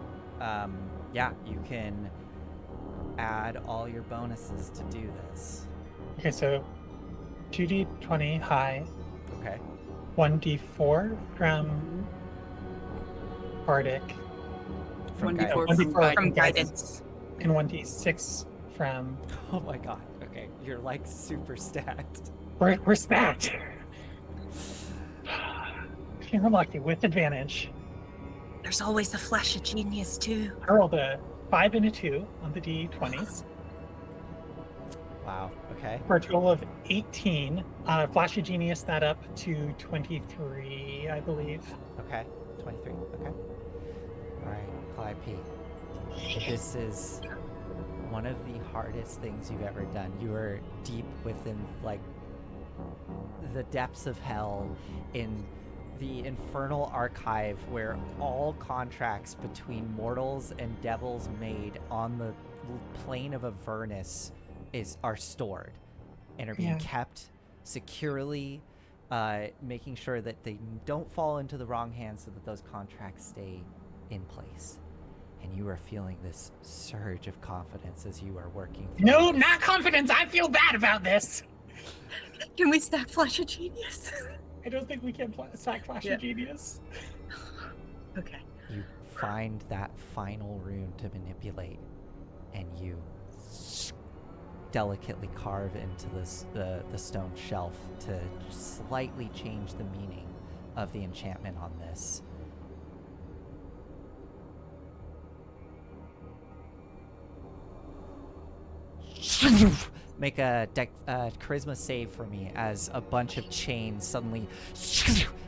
yeah, you can add all your bonuses to do this. Okay, so 2d20 high, Okay. 1d4 from bardic, From 1d4 guidance. from 1d4 guidance. From guidance. and 1d6 from. Oh my god. Okay, you're like super stacked. We're stacked. You're lucky with advantage. There's always a flash of genius too. I rolled a 5 and a 2 on the d20s Wow. Okay. for a total of 18. Flash of Genius that up to 23, I believe. Okay. 23. Okay. All right, Calliope. This is one of the hardest things you've ever done. You are deep within like the depths of hell in the infernal archive where all contracts between mortals and devils made on the plane of Avernus are stored and are being Yeah. kept securely, making sure that they don't fall into the wrong hands so that those contracts stay in place. And you are feeling this surge of confidence as you are working through No, this. not confidence. I feel bad about this. Can we stack flash of genius? I don't think we can sack Flash Yeah. of Genius. Okay. You find that final rune to manipulate, and you delicately carve into the stone shelf to slightly change the meaning of the enchantment on this. Make a charisma save for me as a bunch of chains suddenly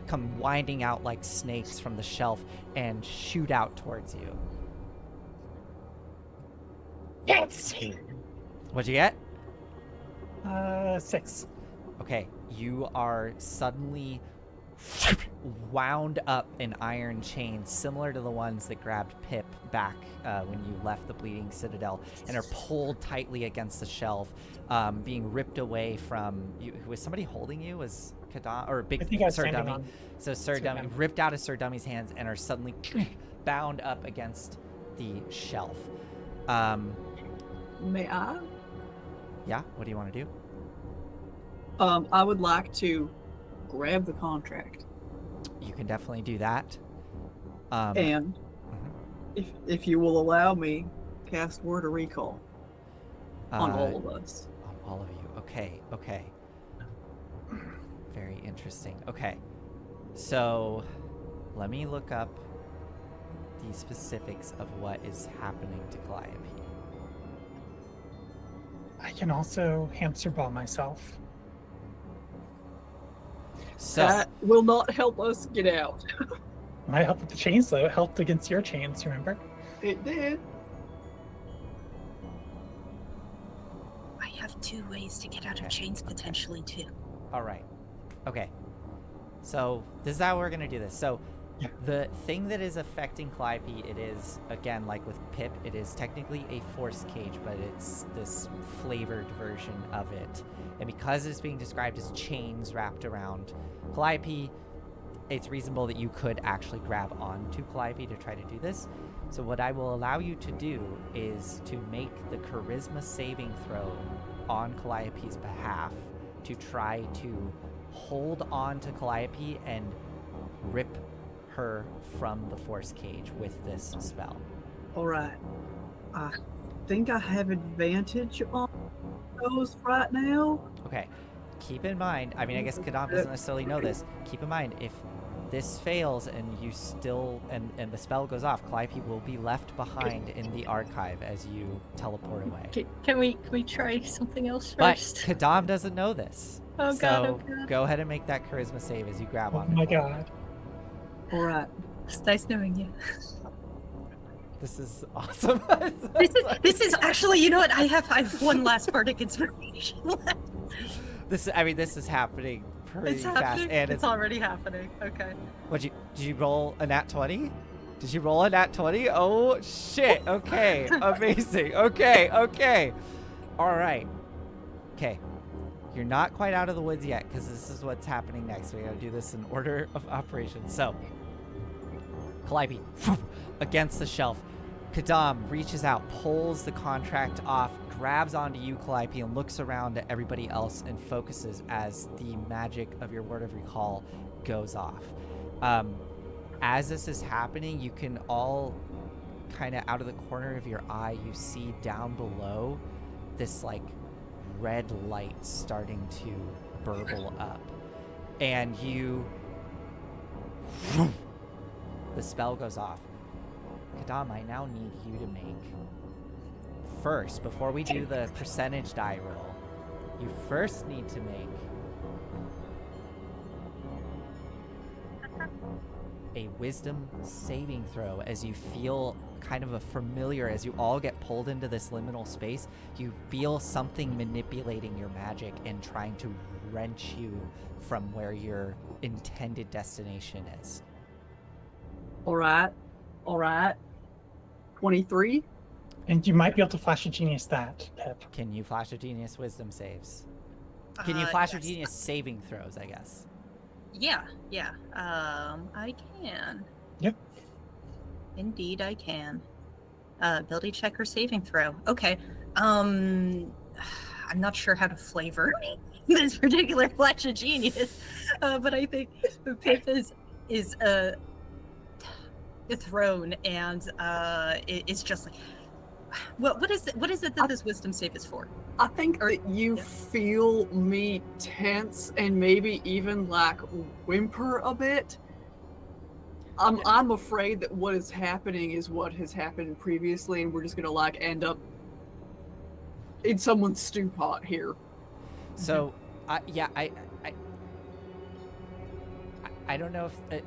come winding out like snakes from the shelf and shoot out towards you. Yes. What'd you get? 6. Okay, you are suddenly wound up in iron chains similar to the ones that grabbed Pip back when you left the Bleeding Citadel, and are pulled tightly against the shelf, being ripped away from you. Was somebody holding you? Was Kadam or Big I think I was Sir standing Dummy? on So Sir Sir Dummy Dummy. ripped out of Sir Dummy's hands and are suddenly bound up against the shelf. May I? Yeah, what do you want to do? I would like to grab the contract. You can definitely do that. And mhm. if you will allow me, cast Word of Recall on Uh, all of us. On all of you. Okay, okay. Very interesting. Okay. So, let me look up the specifics of what is happening to Calliope. I can also hamster ball myself. So, That will not help us get out. Might help with the chains, though. It helped against your chains, remember? It did. I have 2 ways to get out of chains potentially too. all right. Okay. So, this is how we're going to do this. So, Yeah. the thing that is affecting Calliope, it is, again, like with Pip, it is technically a force cage, but it's this flavored version of it. And because it's being described as chains wrapped around Calliope, it's reasonable that you could actually grab onto Calliope to try to do this. So what I will allow you to do is to make the charisma saving throw on Calliope's behalf to try to hold on to Calliope and rip her from the force cage with this spell. All right. I think I have advantage on those right now. Okay. Keep in mind, I mean, I guess Kadam doesn't necessarily know this. Keep in mind, if this fails and you still, and the spell goes off, Calliope will be left behind in the archive as you teleport away. Can we try something else But first? Kadam doesn't know this. Oh so god, oh god. go ahead and make that charisma save as you grab Oh on. my god. All right. It's nice knowing you. This is awesome. This is actually, you know what? I have one last bardic inspiration left. This is happening pretty It's fast. happening. And It's already happening. Okay. did you roll a nat 20? Did you roll a nat 20? Oh shit. Okay. Amazing. Okay. All right. Okay. You're not quite out of the woods yet because this is what's happening next. We got to do this in order of operations. So, Calliope against the shelf. Kadam reaches out, pulls the contract off, grabs onto you, Calliope, and looks around at everybody else and focuses as the magic of your Word of Recall goes off. As this is happening, you can all kind of out of the corner of your eye, you see down below this like red light starting to burble up, and the spell goes off. Kadam, I now need you to make, first, before we do the percentage die roll, you first need to make a wisdom saving throw as you feel kind of a familiar, as you all get pulled into this liminal space, you feel something manipulating your magic and trying to wrench you from where your intended destination is. All right. 23. And you might be able to flash a genius that, Pip. Can you flash a genius wisdom saves? Can you flash a yes. genius saving throws, I guess? Yeah. I can. Yep. Indeed, I can. Ability check or saving throw. Okay. I'm not sure how to flavor this particular flash of genius, but I think Pip is thrown, and it's just like, what is it that this wisdom save is for? I think that you feel me tense and maybe even like whimper a bit. I'm afraid that what is happening is what has happened previously, and we're just gonna like end up in someone's stew pot here. So, I don't know if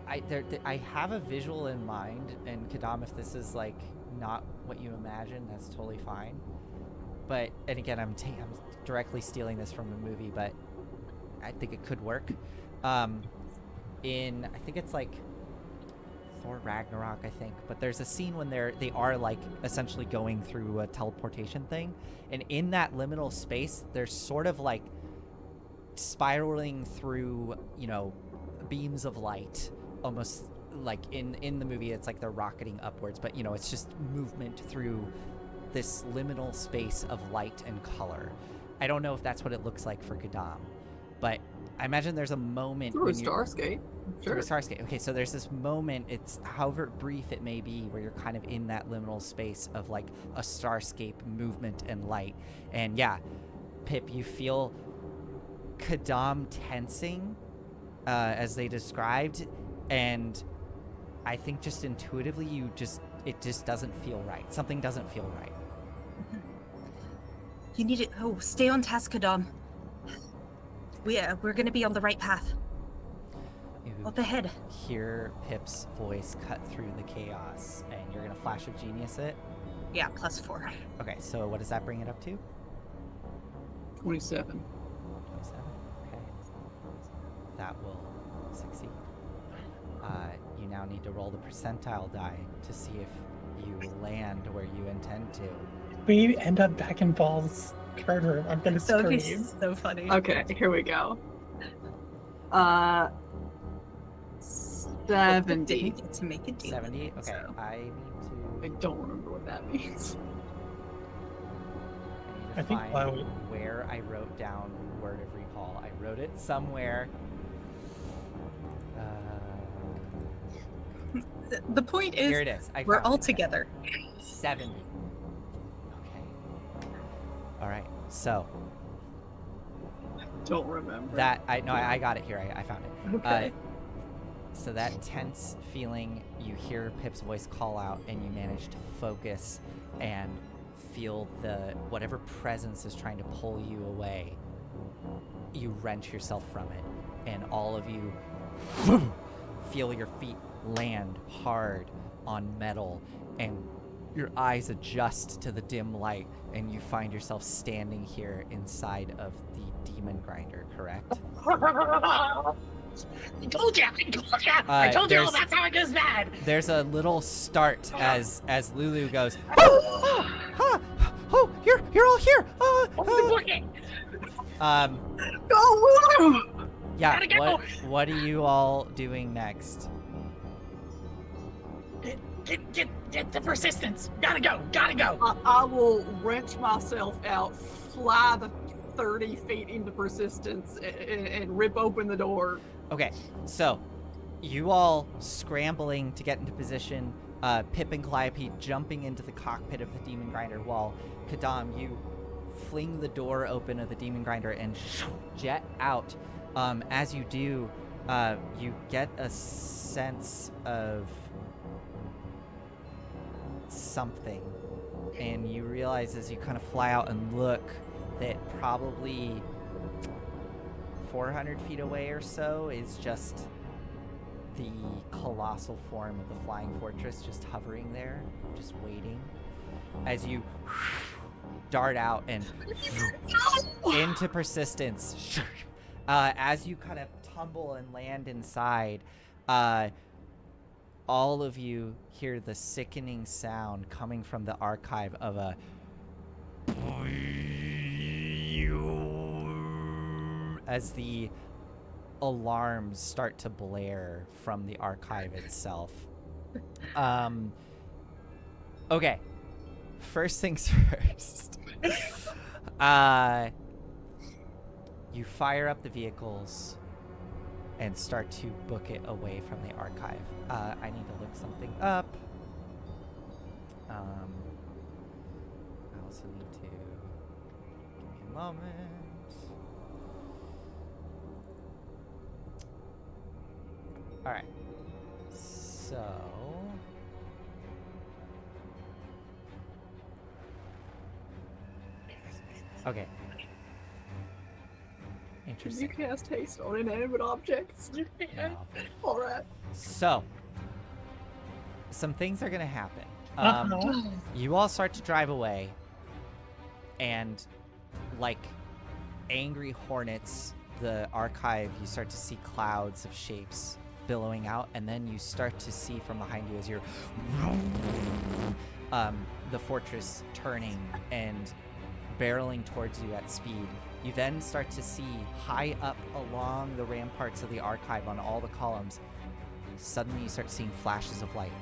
I have a visual in mind, and Kadam, if this is like not what you imagine, that's totally fine. But, and again, I'm directly stealing this from a movie, but I think it could work. I think it's like Thor Ragnarok, I think, but there's a scene when they are like essentially going through a teleportation thing, and in that liminal space, they're sort of like spiraling through, beams of light, almost like in the movie it's like they're rocketing upwards, but it's just movement through this liminal space of light and color. I don't know if that's what it looks like for Kadam, but I imagine there's a moment Through a Starscape. Through a Starscape. Okay, so there's this moment, it's however brief it may be, where you're kind of in that liminal space of like a Starscape movement and light. And yeah, Pip, you feel Kadam tensing as they described, and I think just intuitively it just doesn't feel right. Something doesn't feel right. You need it. Oh, stay on task, Kadam. We're gonna be on the right path. You Up ahead. hear Pip's voice cut through the chaos, and you're gonna flash of genius it. Yeah, +4. Okay, so what does that bring it up to? 27. 27. Okay, that will succeed. You now need to roll the percentile die to see if you land where you intend to. We end up back in Ball's card room. I'm gonna That would be scream. so funny. Okay, here we go. 70. Didn't get to make a deal. 70? Okay, So. I I need don't remember what that means. to I think find Chloe- where I wrote down word of recall. I wrote it somewhere. The point is, Here it is. I we're found all it. together. 70. Okay. All right. So Don't remember. I got it here. I found it. Okay. So that tense feeling, you hear Pip's voice call out, and you manage to focus and feel whatever presence is trying to pull you away. You wrench yourself from it, and all of you feel your feet land hard on metal, and your eyes adjust to the dim light, and you find yourself standing here inside of the demon grinder, correct? I told you! I told you all that's how it goes bad! There's a little start as Lulu goes, oh, you're all here. Go, Lulu! Yeah. Gotta go. What are you all doing next? Get the persistence. Gotta go. I will wrench myself out, fly the 30 feet into persistence, and rip open the door. Okay, so you all scrambling to get into position, Pip and Calliope jumping into the cockpit of the Demon Grinder, while Kadam, you fling the door open of the Demon Grinder and jet out. As you do, you get a sense of something, and you realize as you kind of fly out and look that probably 400 feet away or so is just the colossal form of the flying fortress just hovering there, just waiting as you dart out and into persistence. As you kind of tumble and land inside, all of you hear the sickening sound coming from the archive of a as the alarms start to blare from the archive itself. Okay. First things first. You fire up the vehicles and start to book it away from the archive. I need to look something up. I also need to give me a moment. All right. So okay. Can you Interesting. cast haste on inanimate objects? No. All right. So, some things are gonna happen. Uh-huh. You all start to drive away, and like angry hornets, the archive, you start to see clouds of shapes billowing out, and then you start to see from behind you as you're the fortress turning and barreling towards you at speed. You then start to see high up along the ramparts of the archive on all the columns, suddenly you start seeing flashes of light.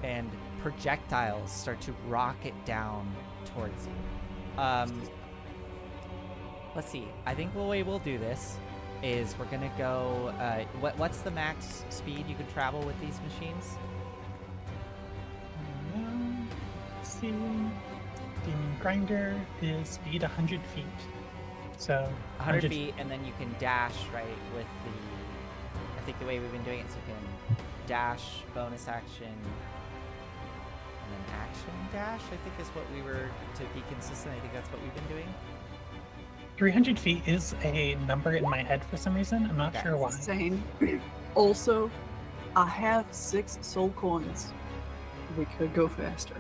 And projectiles start to rocket down towards you. Let's see. I think the way we'll do this is we're gonna go. What's the max speed you can travel with these machines? Let's see. Demon Grinder is speed 100 feet. So 100 feet, and then you can dash, right, with the... I think the way we've been doing it is you can dash, bonus action, and then action dash, I think is what we were... To be consistent, I think that's what we've been doing. 300 feet is a number in my head for some reason. I'm not Okay. sure why. Insane. Also, I have 6 soul coins. We could go faster.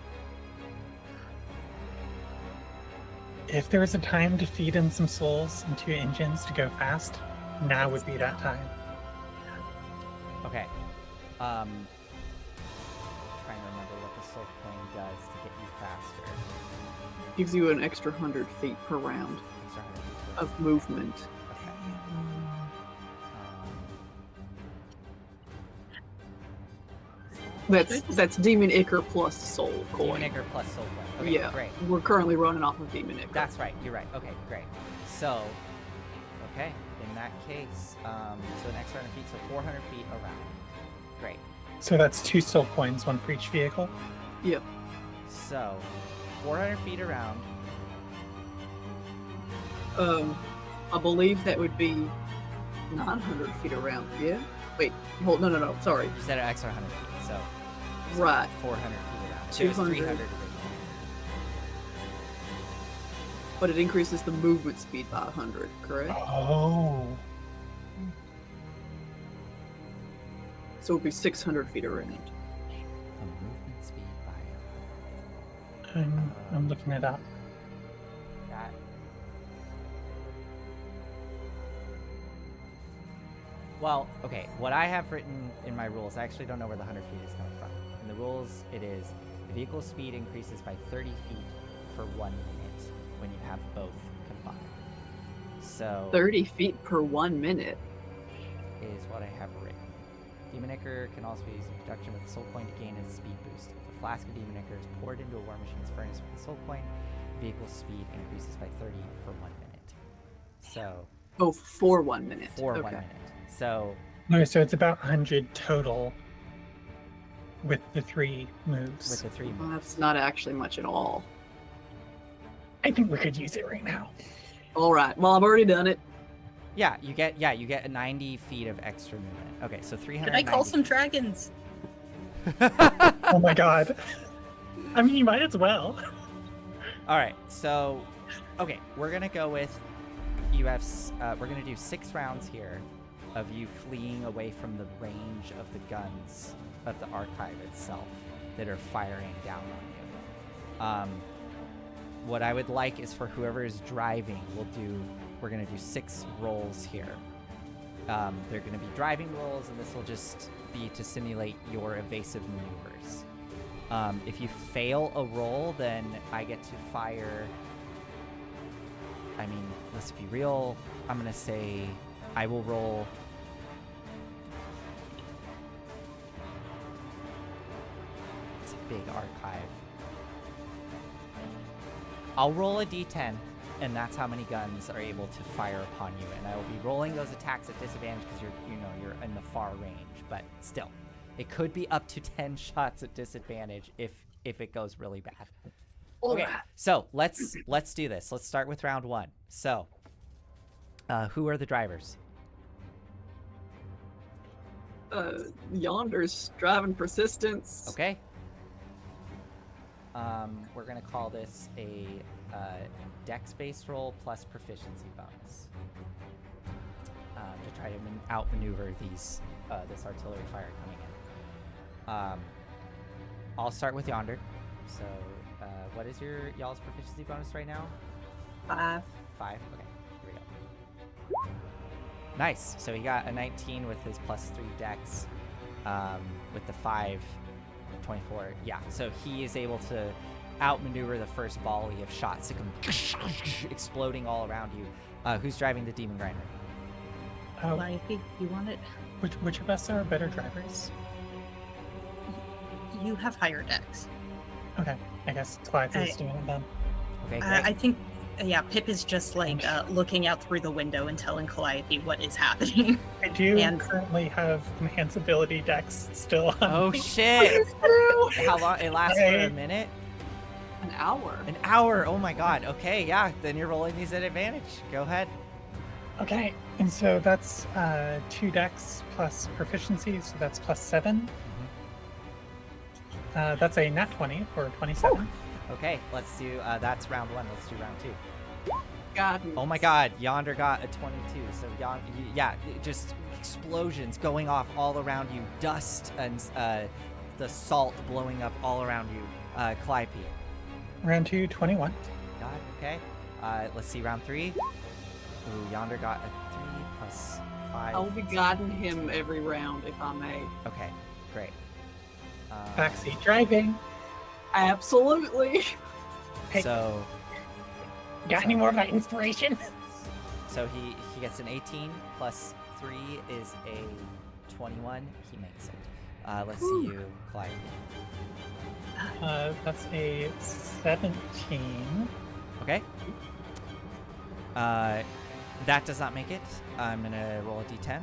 If there was a time to feed in some souls into your engines to go fast, now would be that time. Okay. Trying to remember what the soul coin does to get you faster. Gives you an extra 100 feet per round Extra 100 feet per- of movement. Okay. That's Demon Ichor plus soul coin. Demon Ichor plus soul coin. Okay, Yeah. great. We're currently running off of Demon Ichor. That's right. You're right. Okay, great. So, okay, in that case, so an extra 100 feet, so 400 feet around. Great. So that's 2 soul coins, one for each vehicle. Yep. So, 400 feet around. I believe that would be 900 feet around. Yeah. Wait. Hold. No. Sorry. You said an extra 100 feet, so Right. 400 feet around. So it's 200. 300 originally. But it increases the movement speed by 100. Correct. Oh. So it would be 600 feet around. The movement speed by I'm looking it up. that. Well, okay, what I have written in my rules, I actually don't know where the 100 feet is coming from. In the rules, it is the vehicle speed increases by 30 feet for 1 minute when you have both combined. So 30 feet per 1 minute. is what I have written. Demon Ichor can also be used in conjunction with the soul coin to gain a speed boost. If a flask of Demon Ichor is poured into a war machine's furnace with the soul coin, vehicle speed increases by 30 for 1 minute. So Oh, for 1 minute. for okay. 1 minute. So No, so it's about 100 total with the 3 moves. with the 3 Well, moves. that's not actually much at all. I think we could use it right now. All right. Well, I've already done it. Yeah, you get 90 feet of extra movement. Okay, so 300. Can I call some dragons? Oh my god. I mean, you might as well. All right, so okay, we're gonna go with you have. We're gonna do 6 rounds here of you fleeing away from the range of the guns of the archive itself that are firing down on you. What I would like is for whoever is driving, we're gonna do 6 rolls here. They're gonna be driving rolls, and this will just be to simulate your evasive maneuvers. If you fail a roll, then I get to fire. I mean, let's be real. I'm gonna say I will roll. It's a big archive. I'll roll a d10, and that's how many guns are able to fire upon you. And I will be rolling those attacks at disadvantage because you're in the far range. But still, it could be up to 10 shots at disadvantage if it goes really bad. Okay, so let's do this. Let's start with round 1. So, who are the drivers? Yonder's driving persistence. Okay. We're gonna call this a dex-based roll plus proficiency bonus to try to outmaneuver this artillery fire coming in. I'll start with Yonder. So, what is y'all's proficiency bonus right now? 5. 5. Okay, here we go. Nice. So he got a 19 with his plus 3 dex. With the 5, 24. Yeah. So he is able to outmaneuver the first volley of shots that come exploding all around you. Who's driving the demon grinder? Oh, Calliope, you want it? which of us are better drivers? You have higher decks. Okay, I guess Calliope's doing it then. Okay. Great. I think, yeah, Pip is just like looking out through the window and telling Calliope what is happening. I do And- currently have enhance ability decks still on. Oh me. shit! How long? It lasts for a minute? An hour. An hour? Oh my god. Okay, yeah. Then you're rolling these at advantage. Go ahead. Okay, and so that's 2 dex plus proficiency, so that's plus 7. That's a nat 20 for 27. Okay, let's do. That's round 1. Let's do round 2. God. Oh my god, Yonder got a 22. So just explosions going off all around you, dust and the salt blowing up all around you. Calliope. Round 2, 21. God, okay. Let's see, round 3. Ooh, Yonder got a 3 plus 5. I'll be guiding him every round if I may. Okay, great. Backseat driving. Absolutely. Hey. So Got any more of that inspiration? So he gets an 18 plus 3 is a 21. He makes it. Let's see you, Clyde. That's a 17. Okay. That does not make it. I'm gonna roll a d10.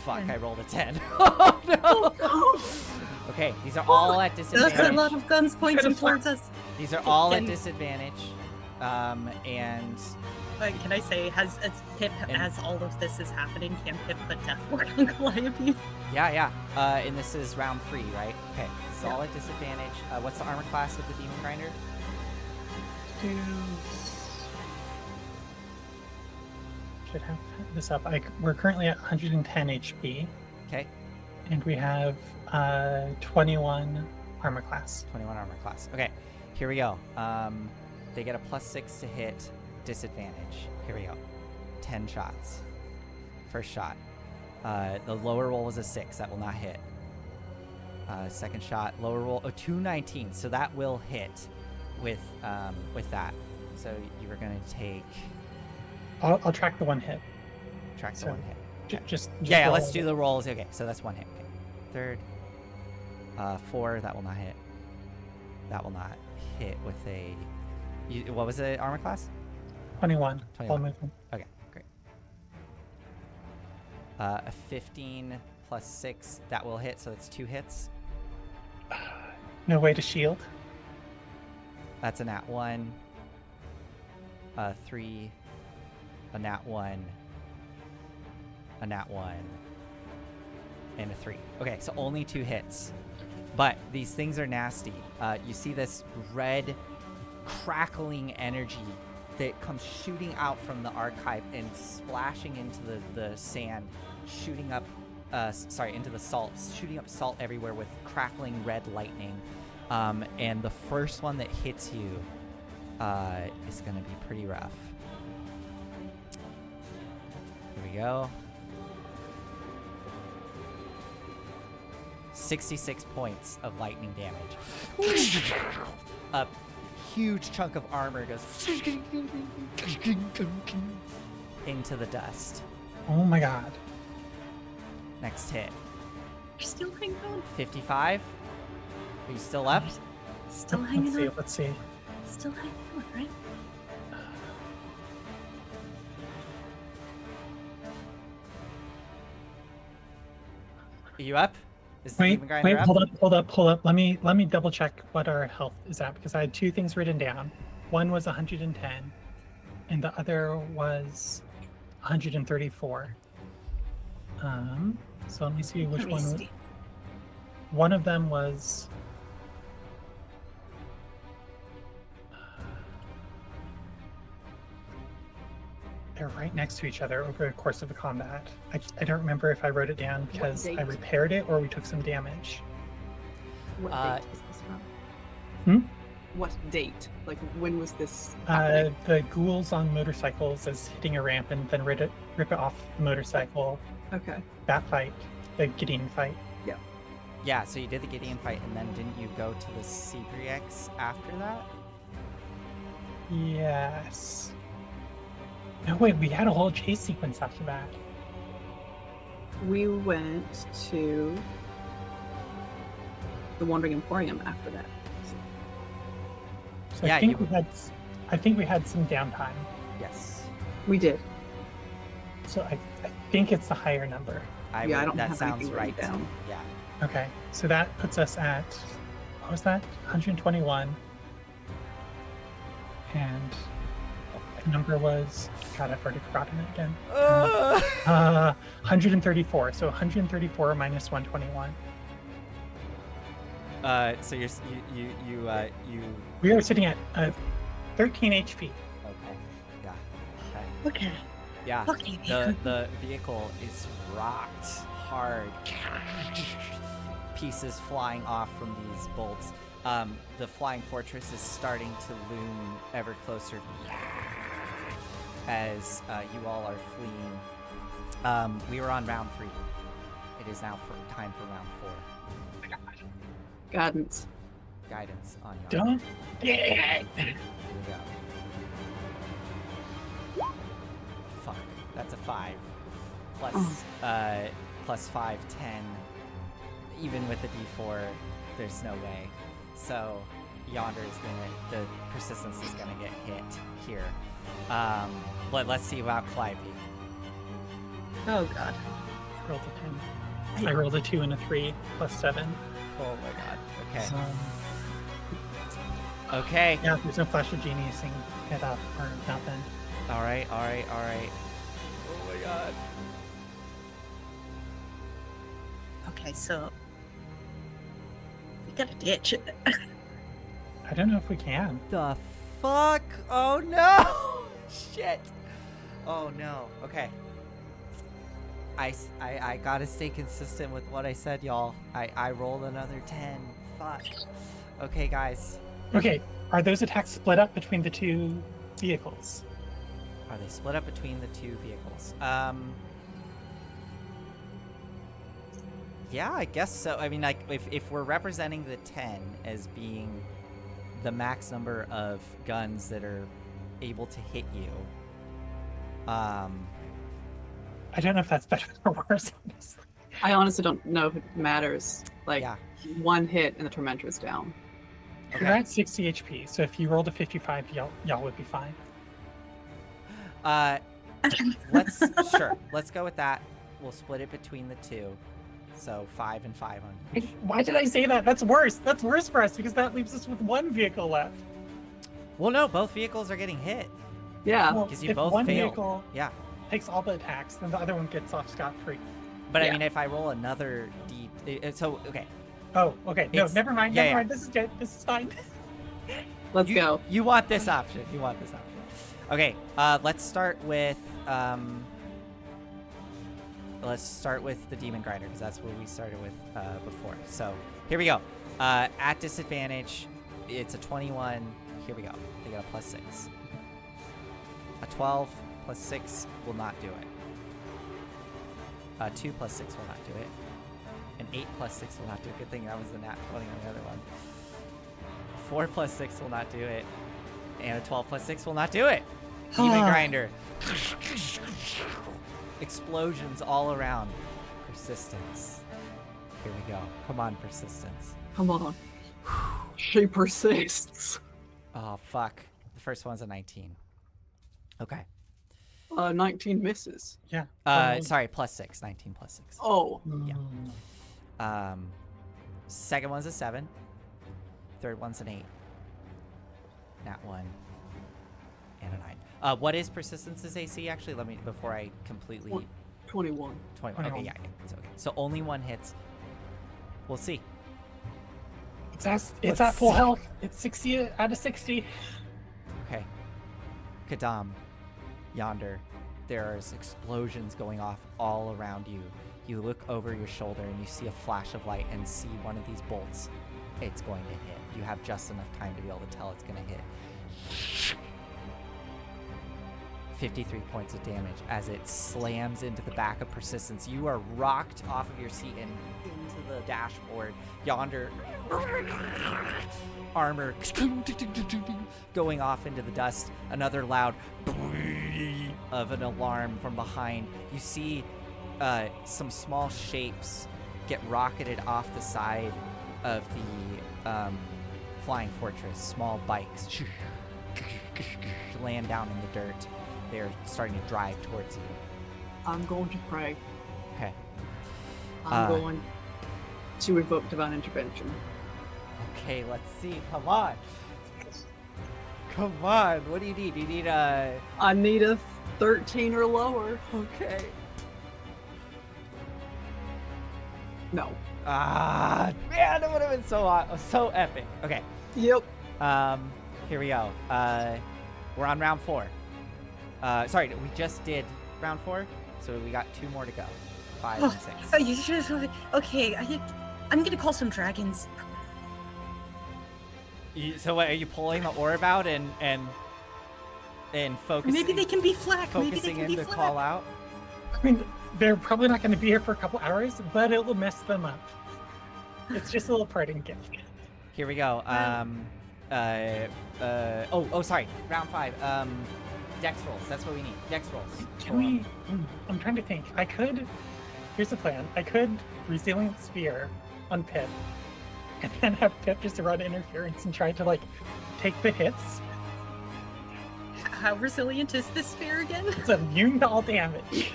Fuck, I rolled a 10. Oh no! Okay, these are all at disadvantage. That's a lot of guns pointing towards us. These are all at disadvantage. And But can I say, as Pip, as all of this is happening, can Pip put Death Ward on Calliope? yeah. And this is round 3, right? Okay, it's all at disadvantage. What's the armor class of the Demon Grinder? Should have this up. We're currently at 110 HP. Okay. And we have 21 armor class. 21 armor class. Okay, here we go. They get a +6 to hit, disadvantage. Here we go. 10 shots. First shot. The lower roll was a 6. That will not hit. Second shot, lower roll, 219. So that will hit with that. So you were going to take... I'll track the one hit. Track the So, one hit. Okay. Just Yeah, roll let's it. do the rolls. Okay, so that's one hit. Okay. Third. 4, that will not hit. That will not hit with a... what was the armor class? 21. 21. All movement. Okay, great. A 15 plus 6, that will hit, so it's 2 hits. No way to shield. That's a nat 1. 3. A nat 1. A nat 1. And a 3. Okay, so only 2 hits. But these things are nasty. You see this red, crackling energy that comes shooting out from the archive and splashing into the sand, shooting up, into the salt, shooting up salt everywhere with crackling red lightning. And the first one that hits you is going to be pretty rough. Here we go. 66 points of lightning damage. A huge chunk of armor goes into the dust. Oh my god. Next hit. You're still hanging on. 55. Are you still up? Still hanging on. Let's see. Still hanging on, right? Are you up? Is the Wait, demon grinder up? hold up. Let me double check what our health is at, because I had 2 things written down. One was 110, and the other was 134. So let me see which Let me one. see. One of them was. They're right next to each other over the course of the combat. I don't remember if I wrote it down because I date? repaired it or we took some damage. What date is this Hmm? from? What date? Like, when was this happening? The ghouls on motorcycles is hitting a ramp and then rip it off the motorcycle. Okay. That fight, the Gideon fight. Yeah, so you did the Gideon fight, and then didn't you go to the Seabriex after that? Yes. No, wait, we had a whole chase sequence after that. We went to the Wandering Emporium after that. So Yeah, I think you- I think we had some downtime. Yes. We did. So I think it's the higher number. I don't that have sounds anything right. written down. Yeah. Okay, so that puts us at, what was that? 121. And the number was, God, I've already forgotten it again. 134. So 134 minus 121. So you. We are sitting at 13 HP. Okay. Yeah. Okay. Okay. Yeah. Okay. The vehicle is rocked hard. Pieces flying off from these bolts. The flying fortress is starting to loom ever closer as you all are fleeing. We were on round 3. It is now time for round 4. Guidance. Guidance on your. Don't. Yeah. Here we go. Fuck. That's a 5. Plus 5, 10. Even with a D4, there's no way. So Yonder is the persistence is gonna get hit here. But let's see about Clivey. Oh god. Rolled a 10. I rolled a 2 and a 3 plus 7. Oh my god. Okay. Okay. Yeah, there's no flash of geniusing it up or nothing. Alright. Oh my god. Okay, so we gotta ditch it. I don't know if we can. The fuck? Oh no! Shit. Oh no. Okay. I gotta stay consistent with what I said, y'all. I rolled another 10. Fuck. Okay, guys. Okay, are those attacks split up between the 2 vehicles? Are they split up between the 2 vehicles? Yeah, I guess so. I mean, like, if we're representing the 10 as being the max number of guns that are able to hit you, I don't know if that's better or worse, honestly. I honestly don't know if it matters. Like, yeah. one hit and the Tormentor is down. You're at 60 HP, so if you rolled a 55, y'all would be fine. Let's go with that. We'll split it between the two. So 5 and 5 on each. Why did I say that? That's worse. That's worse for us because that leaves us with one vehicle left. Well, no, both vehicles are getting hit. Yeah. Well, Because you if both one failed. vehicle Yeah. takes all the attacks, then the other one gets off scot-free. But I Yeah. mean, if I roll another so, okay. Oh, okay. No, It's- never mind. yeah, Never yeah. mind. This is good. This is fine. Let's go. You want this option. You want this option. Okay, let's start with the Demon Grinder, because that's what we started with before. So here we go. At disadvantage, it's a 21. Here we go. They got a +6. A 12 +6 will not do it. 2 +6 will not do it. An 8 +6 will not do it. Good thing that was the nat 20 on the other one. 4 +6 will not do it. And a 12 +6 will not do it. Demon Grinder. Explosions all around. Persistence. Here we go. Come on, persistence. Come on. She persists. Oh, fuck. The first one's a 19. Okay. 19 misses. Yeah. Sorry, +6. 19 +6. Oh. Yeah. Second one's a 7. Third one's an 8. Nat 1. And a 9. What is Persistence's AC, actually? Let me, before I completely... 21. 20. Okay, yeah. It's okay. So only one hits. We'll see. It's at full health. It's 60 out of 60. Okay. Kadam, yonder, there's explosions going off all around you. You look over your shoulder and you see a flash of light and see one of these bolts. It's going to hit. You have just enough time to be able to tell it's going to hit. 53 points of damage as it slams into the back of Persistence. You are rocked off of your seat and into the dashboard. Yonder armor going off into the dust. Another loud of an alarm from behind. You see some small shapes get rocketed off the side of the flying fortress. Small bikes land down in the dirt. They're starting to drive towards you. I'm going to pray. Okay. I'm going to revoke divine intervention. Okay, let's see. Come on. Come on. What do you need? You need a... I need a 13 or lower. Okay. No. Ah, man, it would have been so epic. Okay. Yep. Here we go. We're on round 4. Sorry, we just did round 4, so we got 2 more to go. 5 and 6. Oh, you should. Okay, I'm gonna call some dragons. So what, are you pulling the orb out and focusing? Maybe they can be flak. Maybe they Focusing can in be to flak. call out. I mean, they're probably not going to be here for a couple hours, but it will mess them up. It's just a little parting gift. Here we go. Sorry. Round 5. Dex rolls. That's what we need. Dex rolls. Can we? I'm trying to think. Here's the plan. I could Resilient Sphere on Pip, and then have Pip just run interference and try to take the hits. How resilient is this sphere again? It's immune to all damage.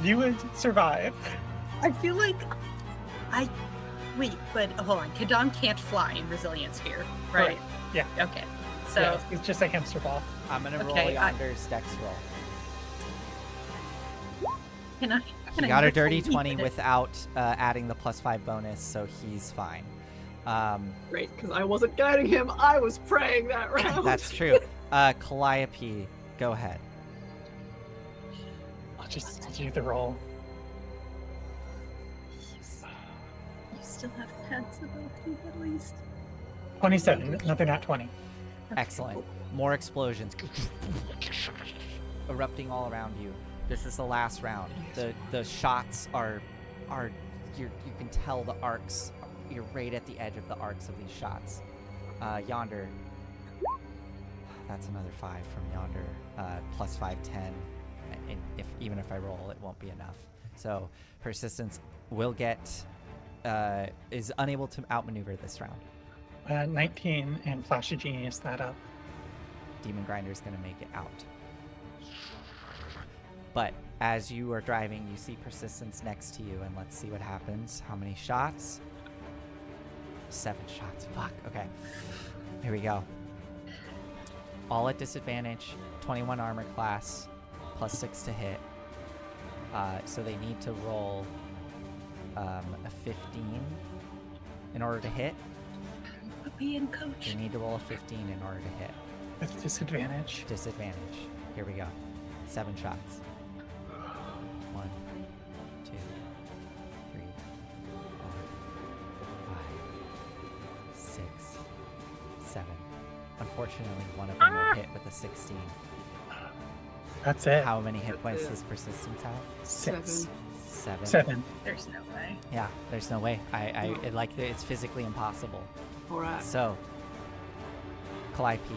You would survive. I feel like Wait, but hold on. Kadam can't fly in Resilient Sphere, right? Yeah. Okay. So Yeah, it's just a hamster ball. I'm gonna roll Okay, Yonder's Dex roll. can I? He got a dirty 20 without adding the +5 bonus, so he's fine. Great, because I wasn't guiding him. I was praying that round. That's true. Calliope, go ahead. I'll just do the roll. You still have pets ability at least. 27, nothing at 20. Excellent. More explosions erupting all around you. This is the last round. The shots are you can tell the arcs. You're right at the edge of the arcs of these shots. Yonder. That's another 5 from Yonder. +5, 10. And even if I roll, it won't be enough. So Persistence will is unable to outmaneuver this round. 19 and Flash of Genius that up. Demon Grinder is going to make it out. But As you are driving, you see Persistence next to you, and let's see what happens. How many shots? 7 shots. Fuck. Okay. Here we go. All at disadvantage. 21 armor class, plus 6 to hit. So they need to roll a 15 in order to hit. Puppy and coach. They need to roll a 15 in order to hit. With disadvantage. Disadvantage. Here we go. 7 shots. 1, 2, 3, 4, 5, 6, 7. Unfortunately, one of them will hit with a 16. That's it. How many hit points does Persistence have? 6. 7. 7. There's no way. Yeah, there's no way. It's physically impossible. All right. So, Calliope,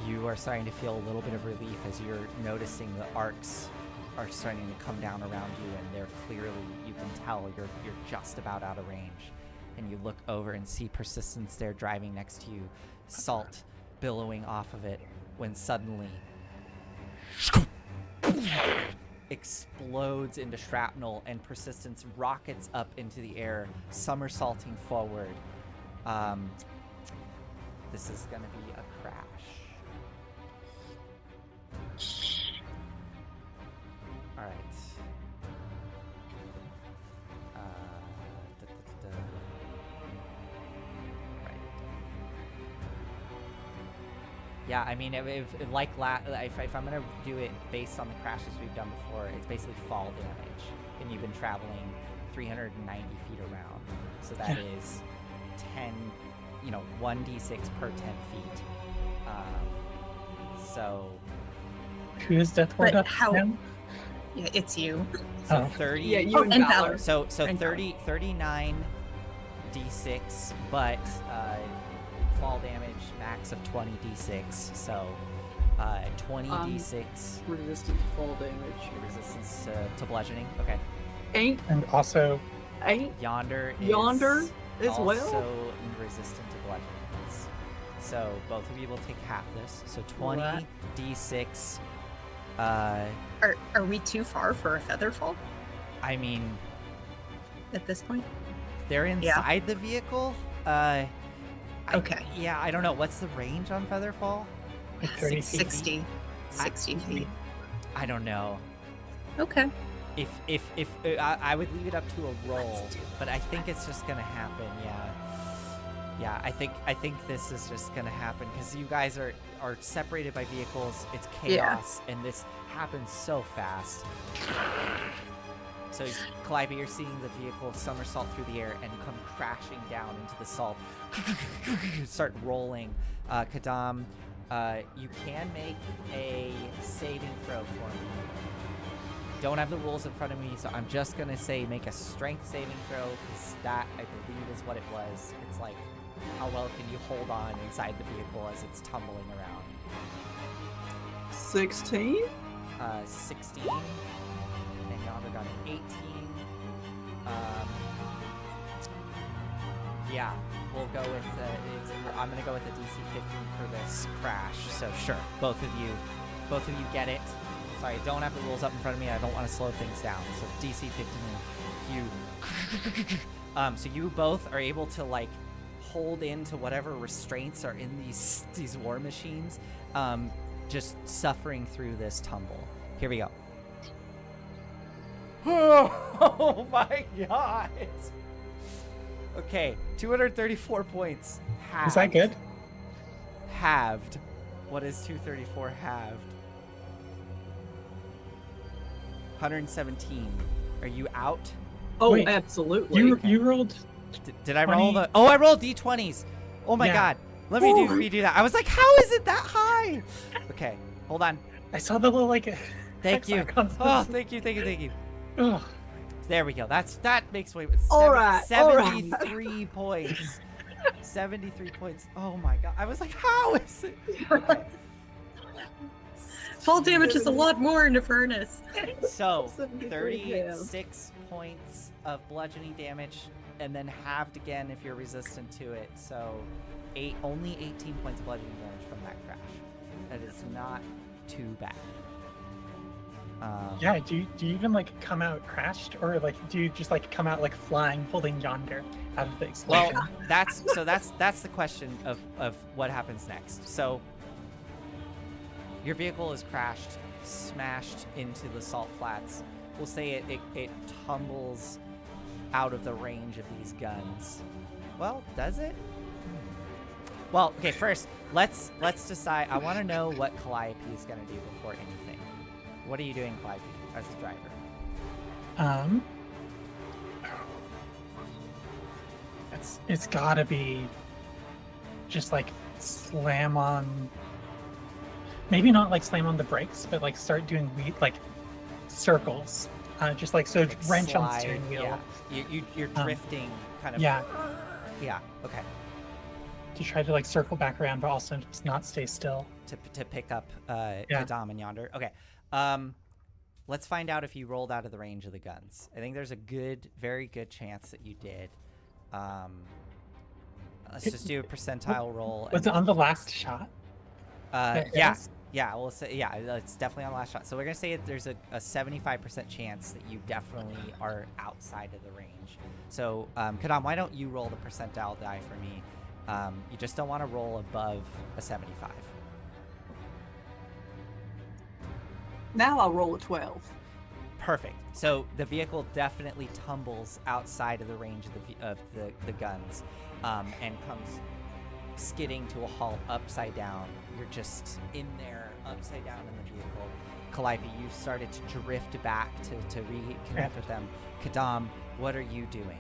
you are starting to feel a little bit of relief as you're noticing the arcs are starting to come down around you, and they're clearly, you can tell you're just about out of range. And you look over and see Persistence there driving next to you, salt billowing off of it, when suddenly explodes into shrapnel, and Persistence rockets up into the air, somersaulting forward. This is gonna be a crash. All right. Right. Yeah, I mean, if I'm gonna do it based on the crashes we've done before, it's basically fall damage, and you've been traveling 390 feet around, so that is 10, 1d6 per 10 feet. So Who is Death Ward But up how- now? Yeah, it's you. 30. Yeah, you and and Valor. Valor. So And 39 d6, but fall damage max of 20 d6. So 20 d6 Resistant to fall damage. resistance to bludgeoning. Okay. Ain't And also, Yonder is Yonder as also well? resistant to bludgeoning. So both of you will take half this. So 20 Alright. d6. Are we too far for a feather fall I mean, at this point? they're inside the vehicle. Okay. Yeah, I don't know. What's the range on Featherfall? like 30 feet. 60. 60 feet. I don't know. Okay. If I would leave it up to a roll, but I think it's just gonna happen. Yeah, I think this is just gonna happen because you guys are separated by vehicles. It's chaos, and this happens so fast. So, Calliope, you're seeing the vehicle somersault through the air and come crashing down into the salt. Start rolling. Kadam, you can make a saving throw for me. Don't have the rules in front of me, so I'm just gonna say make a strength saving throw, because that, I believe, is what it was. It's like, how well can you hold on inside the vehicle as it's tumbling around? 16? 16. And Yonder got an 18. Yeah, we'll go with I'm gonna go with a DC 15 for this crash. So sure, both of you get it. Sorry, I don't have the rules up in front of me. I don't want to slow things down. So DC 15, you. So you both are able to like hold into whatever restraints are in these war machines, just suffering through this tumble. Here we go. Oh my god. Okay, 234 points. Halved. Is that good? Halved. What is 234 halved? 117. Are you out? Oh, Wait, absolutely. You rolled. Did I roll 20? the... Oh, I rolled d20s. Oh my Yeah. god. Let me redo that. I was like, how is it that high? Okay, hold on. I saw the little like. Thank you. hexagons. Oh, thank you. Ugh. There we go. That makes way. All right, all right. 73 points. 73 points. Oh my god. I was like, how is it? Okay. Fall damage is a lot more in Avernus. So 73 36 points of bludgeoning damage, and then halved again if you're resistant to it. So only 18 points of bludgeoning damage from that crash. That is not too bad. Yeah, do you even like come out crashed, or like do you just like come out like flying, holding Yonder out of the explosion? Well, that's the question of what happens next. So your vehicle is crashed, smashed into the salt flats. We'll say it tumbles out of the range of these guns. Well, does it? Well, okay, first, let's decide. I want to know what Calliope is going to do before anything. What are you doing, Calliope, as the driver? It's gotta be just like slam on, maybe not like slam on the brakes, but like start doing like circles, just like so Like wrench on the slide, steering wheel. Yeah. You're drifting kind of. Yeah, Yeah, okay. to try to like circle back around, but also just not stay still. To pick up Yeah. Kadam and Yonder. Okay. Let's find out if you rolled out of the range of the guns. I think there's a very good chance that you did. Let's just do a percentile roll. Was it on the last shot? Yeah. Yeah, we'll say it's definitely on the last shot. So we're gonna say that there's a 75% chance that you definitely are outside of the range. So Kadam, why don't you roll the percentile die for me? You just don't want to roll above a 75. Now I'll roll a 12. Perfect. So the vehicle definitely tumbles outside of the range of the guns, and comes skidding to a halt upside down. You're just in there upside down in the vehicle. Calliope, you started to drift back to reconnect with them. Kadam, what are you doing?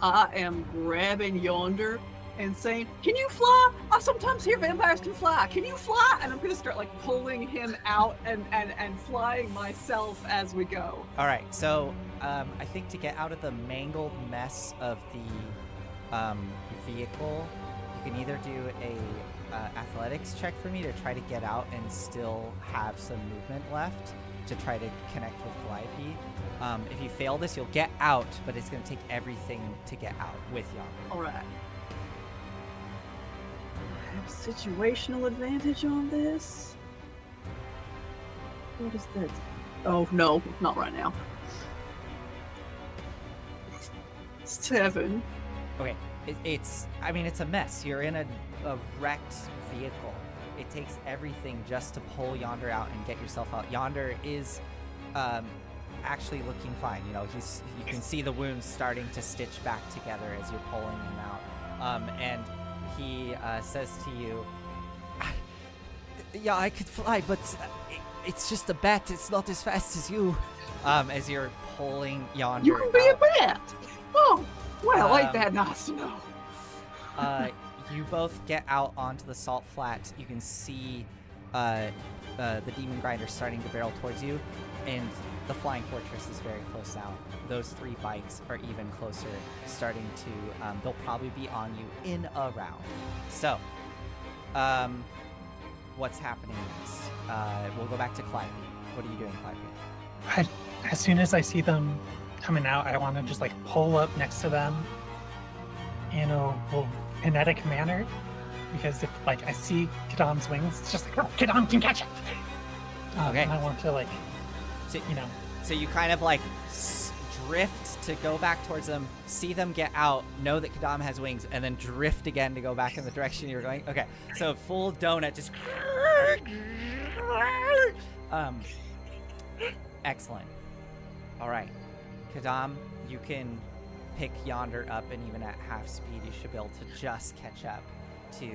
I am grabbing Yonder and saying, "Can you fly? I sometimes hear vampires can fly. Can you fly?" And I'm gonna start like pulling him out and flying myself as we go. All right. So I think to get out of the mangled mess of the vehicle, you can either do a athletics check for me to try to get out and still have some movement left to try to connect with Calliope. If you fail this, you'll get out, but it's going to take everything to get out with Yonder. All right. I have situational advantage on this. What is this? Oh no, not right now. 7. Okay. It's a mess. You're in a wrecked vehicle. It takes everything just to pull Yonder out and get yourself out. Yonder is actually looking fine. You know, you can see the wounds starting to stitch back together as you're pulling him out. And he says to you, "Yeah, I could fly, but it's just a bat. It's not as fast as you." As you're pulling Yonder You can be out. a bat. Oh, well, ain't that nice to know? You both get out onto the salt flat. You can see the demon grinder starting to barrel towards you, and the flying fortress is very close now. Those 3 bikes are even closer, starting to, they'll probably be on you in a round. So, what's happening next? We'll go back to Calliope. What are you doing, Calliope? As soon as I see them coming out, I want to just like pull up next to them in a kinetic manner, because if like I see Kadam's wings, it's just like, oh, Kadam can catch it. Okay. And I want to like, So, you know, So you kind of like drift to go back towards them, see them get out, know that Kadam has wings, and then drift again to go back in the direction you were going. Okay, so full donut, just excellent. All right, Kadam, you can pick Yonder up, and even at half speed, you should be able to just catch up to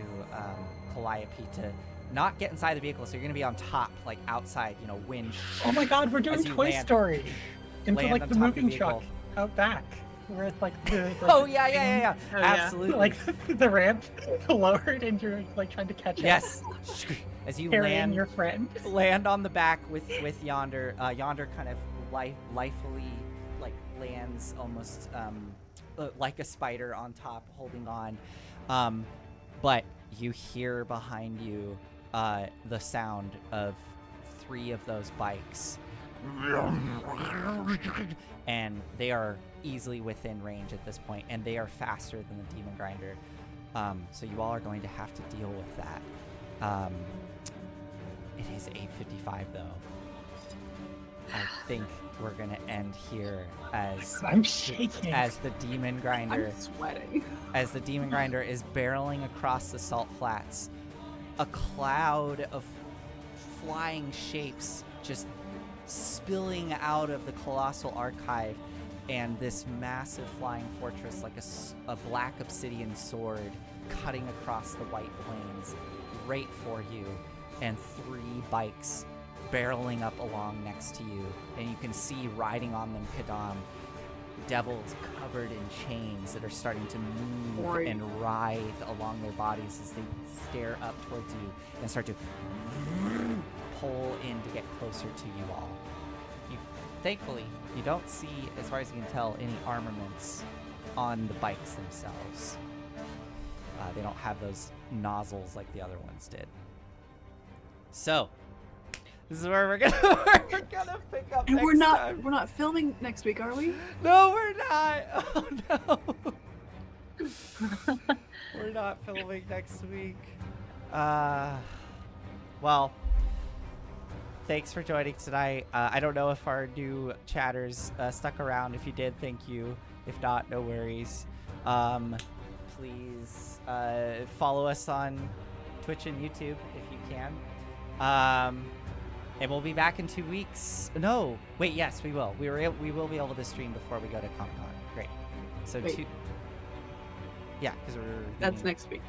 Calliope to not get inside the vehicle, so you're gonna be on top, like outside, you know, wind. oh my god, we're doing As you Toy land- Story into land like on the top of moving the truck vehicle. out back. Where it's like the Oh yeah, Oh, yeah. absolutely. like the ramp lowered and you're like trying to catch up. Yes. As you Carrying your friend. land on the back with Yonder. Yonder kind of lifely like lands almost like a spider on top, holding on. But you hear behind you the sound of 3 of those bikes, and they are easily within range at this point, and they are faster than the demon grinder. So you all are going to have to deal with that. It is 8:55 though. I think we're gonna end here as I'm shaking. as the demon grinder I'm sweating. as the demon grinder is barreling across the salt flats. A cloud of flying shapes just spilling out of the colossal archive, and this massive flying fortress like a black obsidian sword cutting across the white plains right for you, and 3 bikes barreling up along next to you, and you can see riding on them Kadam, devils covered in chains that are starting to move Right. and writhe along their bodies as they stare up towards you and start to pull in to get closer to you all. Thankfully, you don't see, as far as you can tell, any armaments on the bikes themselves. They don't have those nozzles like the other ones did. So, this is where we're gonna pick up. And next time. we're not filming next week, are we? No, we're not. Oh no. We're not filming next week. Well, thanks for joining tonight. I don't know if our new chatters stuck around. If you did, thank you. If not, no worries. Please follow us on Twitch and YouTube if you can. And we'll be back in 2 weeks. No, wait, yes, we will. We will be able to stream before we go to Comic-Con. Great. So Wait. Yeah, because we're. That's next week.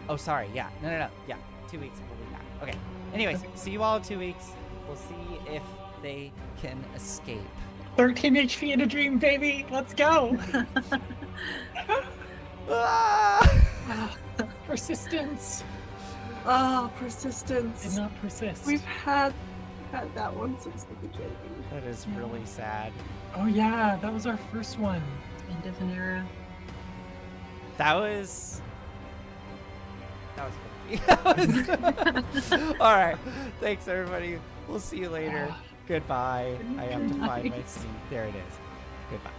Oh, sorry. Yeah. No. Yeah. 2 weeks. We'll be back. Okay. Anyways, see you all in 2 weeks. We'll see if they can escape. 13 HP in a dream, baby. Let's go. Ah! Persistence. Oh, Did persistence. not persist. We've had that one since the beginning. That is really sad. Oh yeah, that was our first one. End of an era. That was crazy. All right. Thanks, everybody. We'll see you later. Goodbye. I have to find my scene. There it is. Goodbye.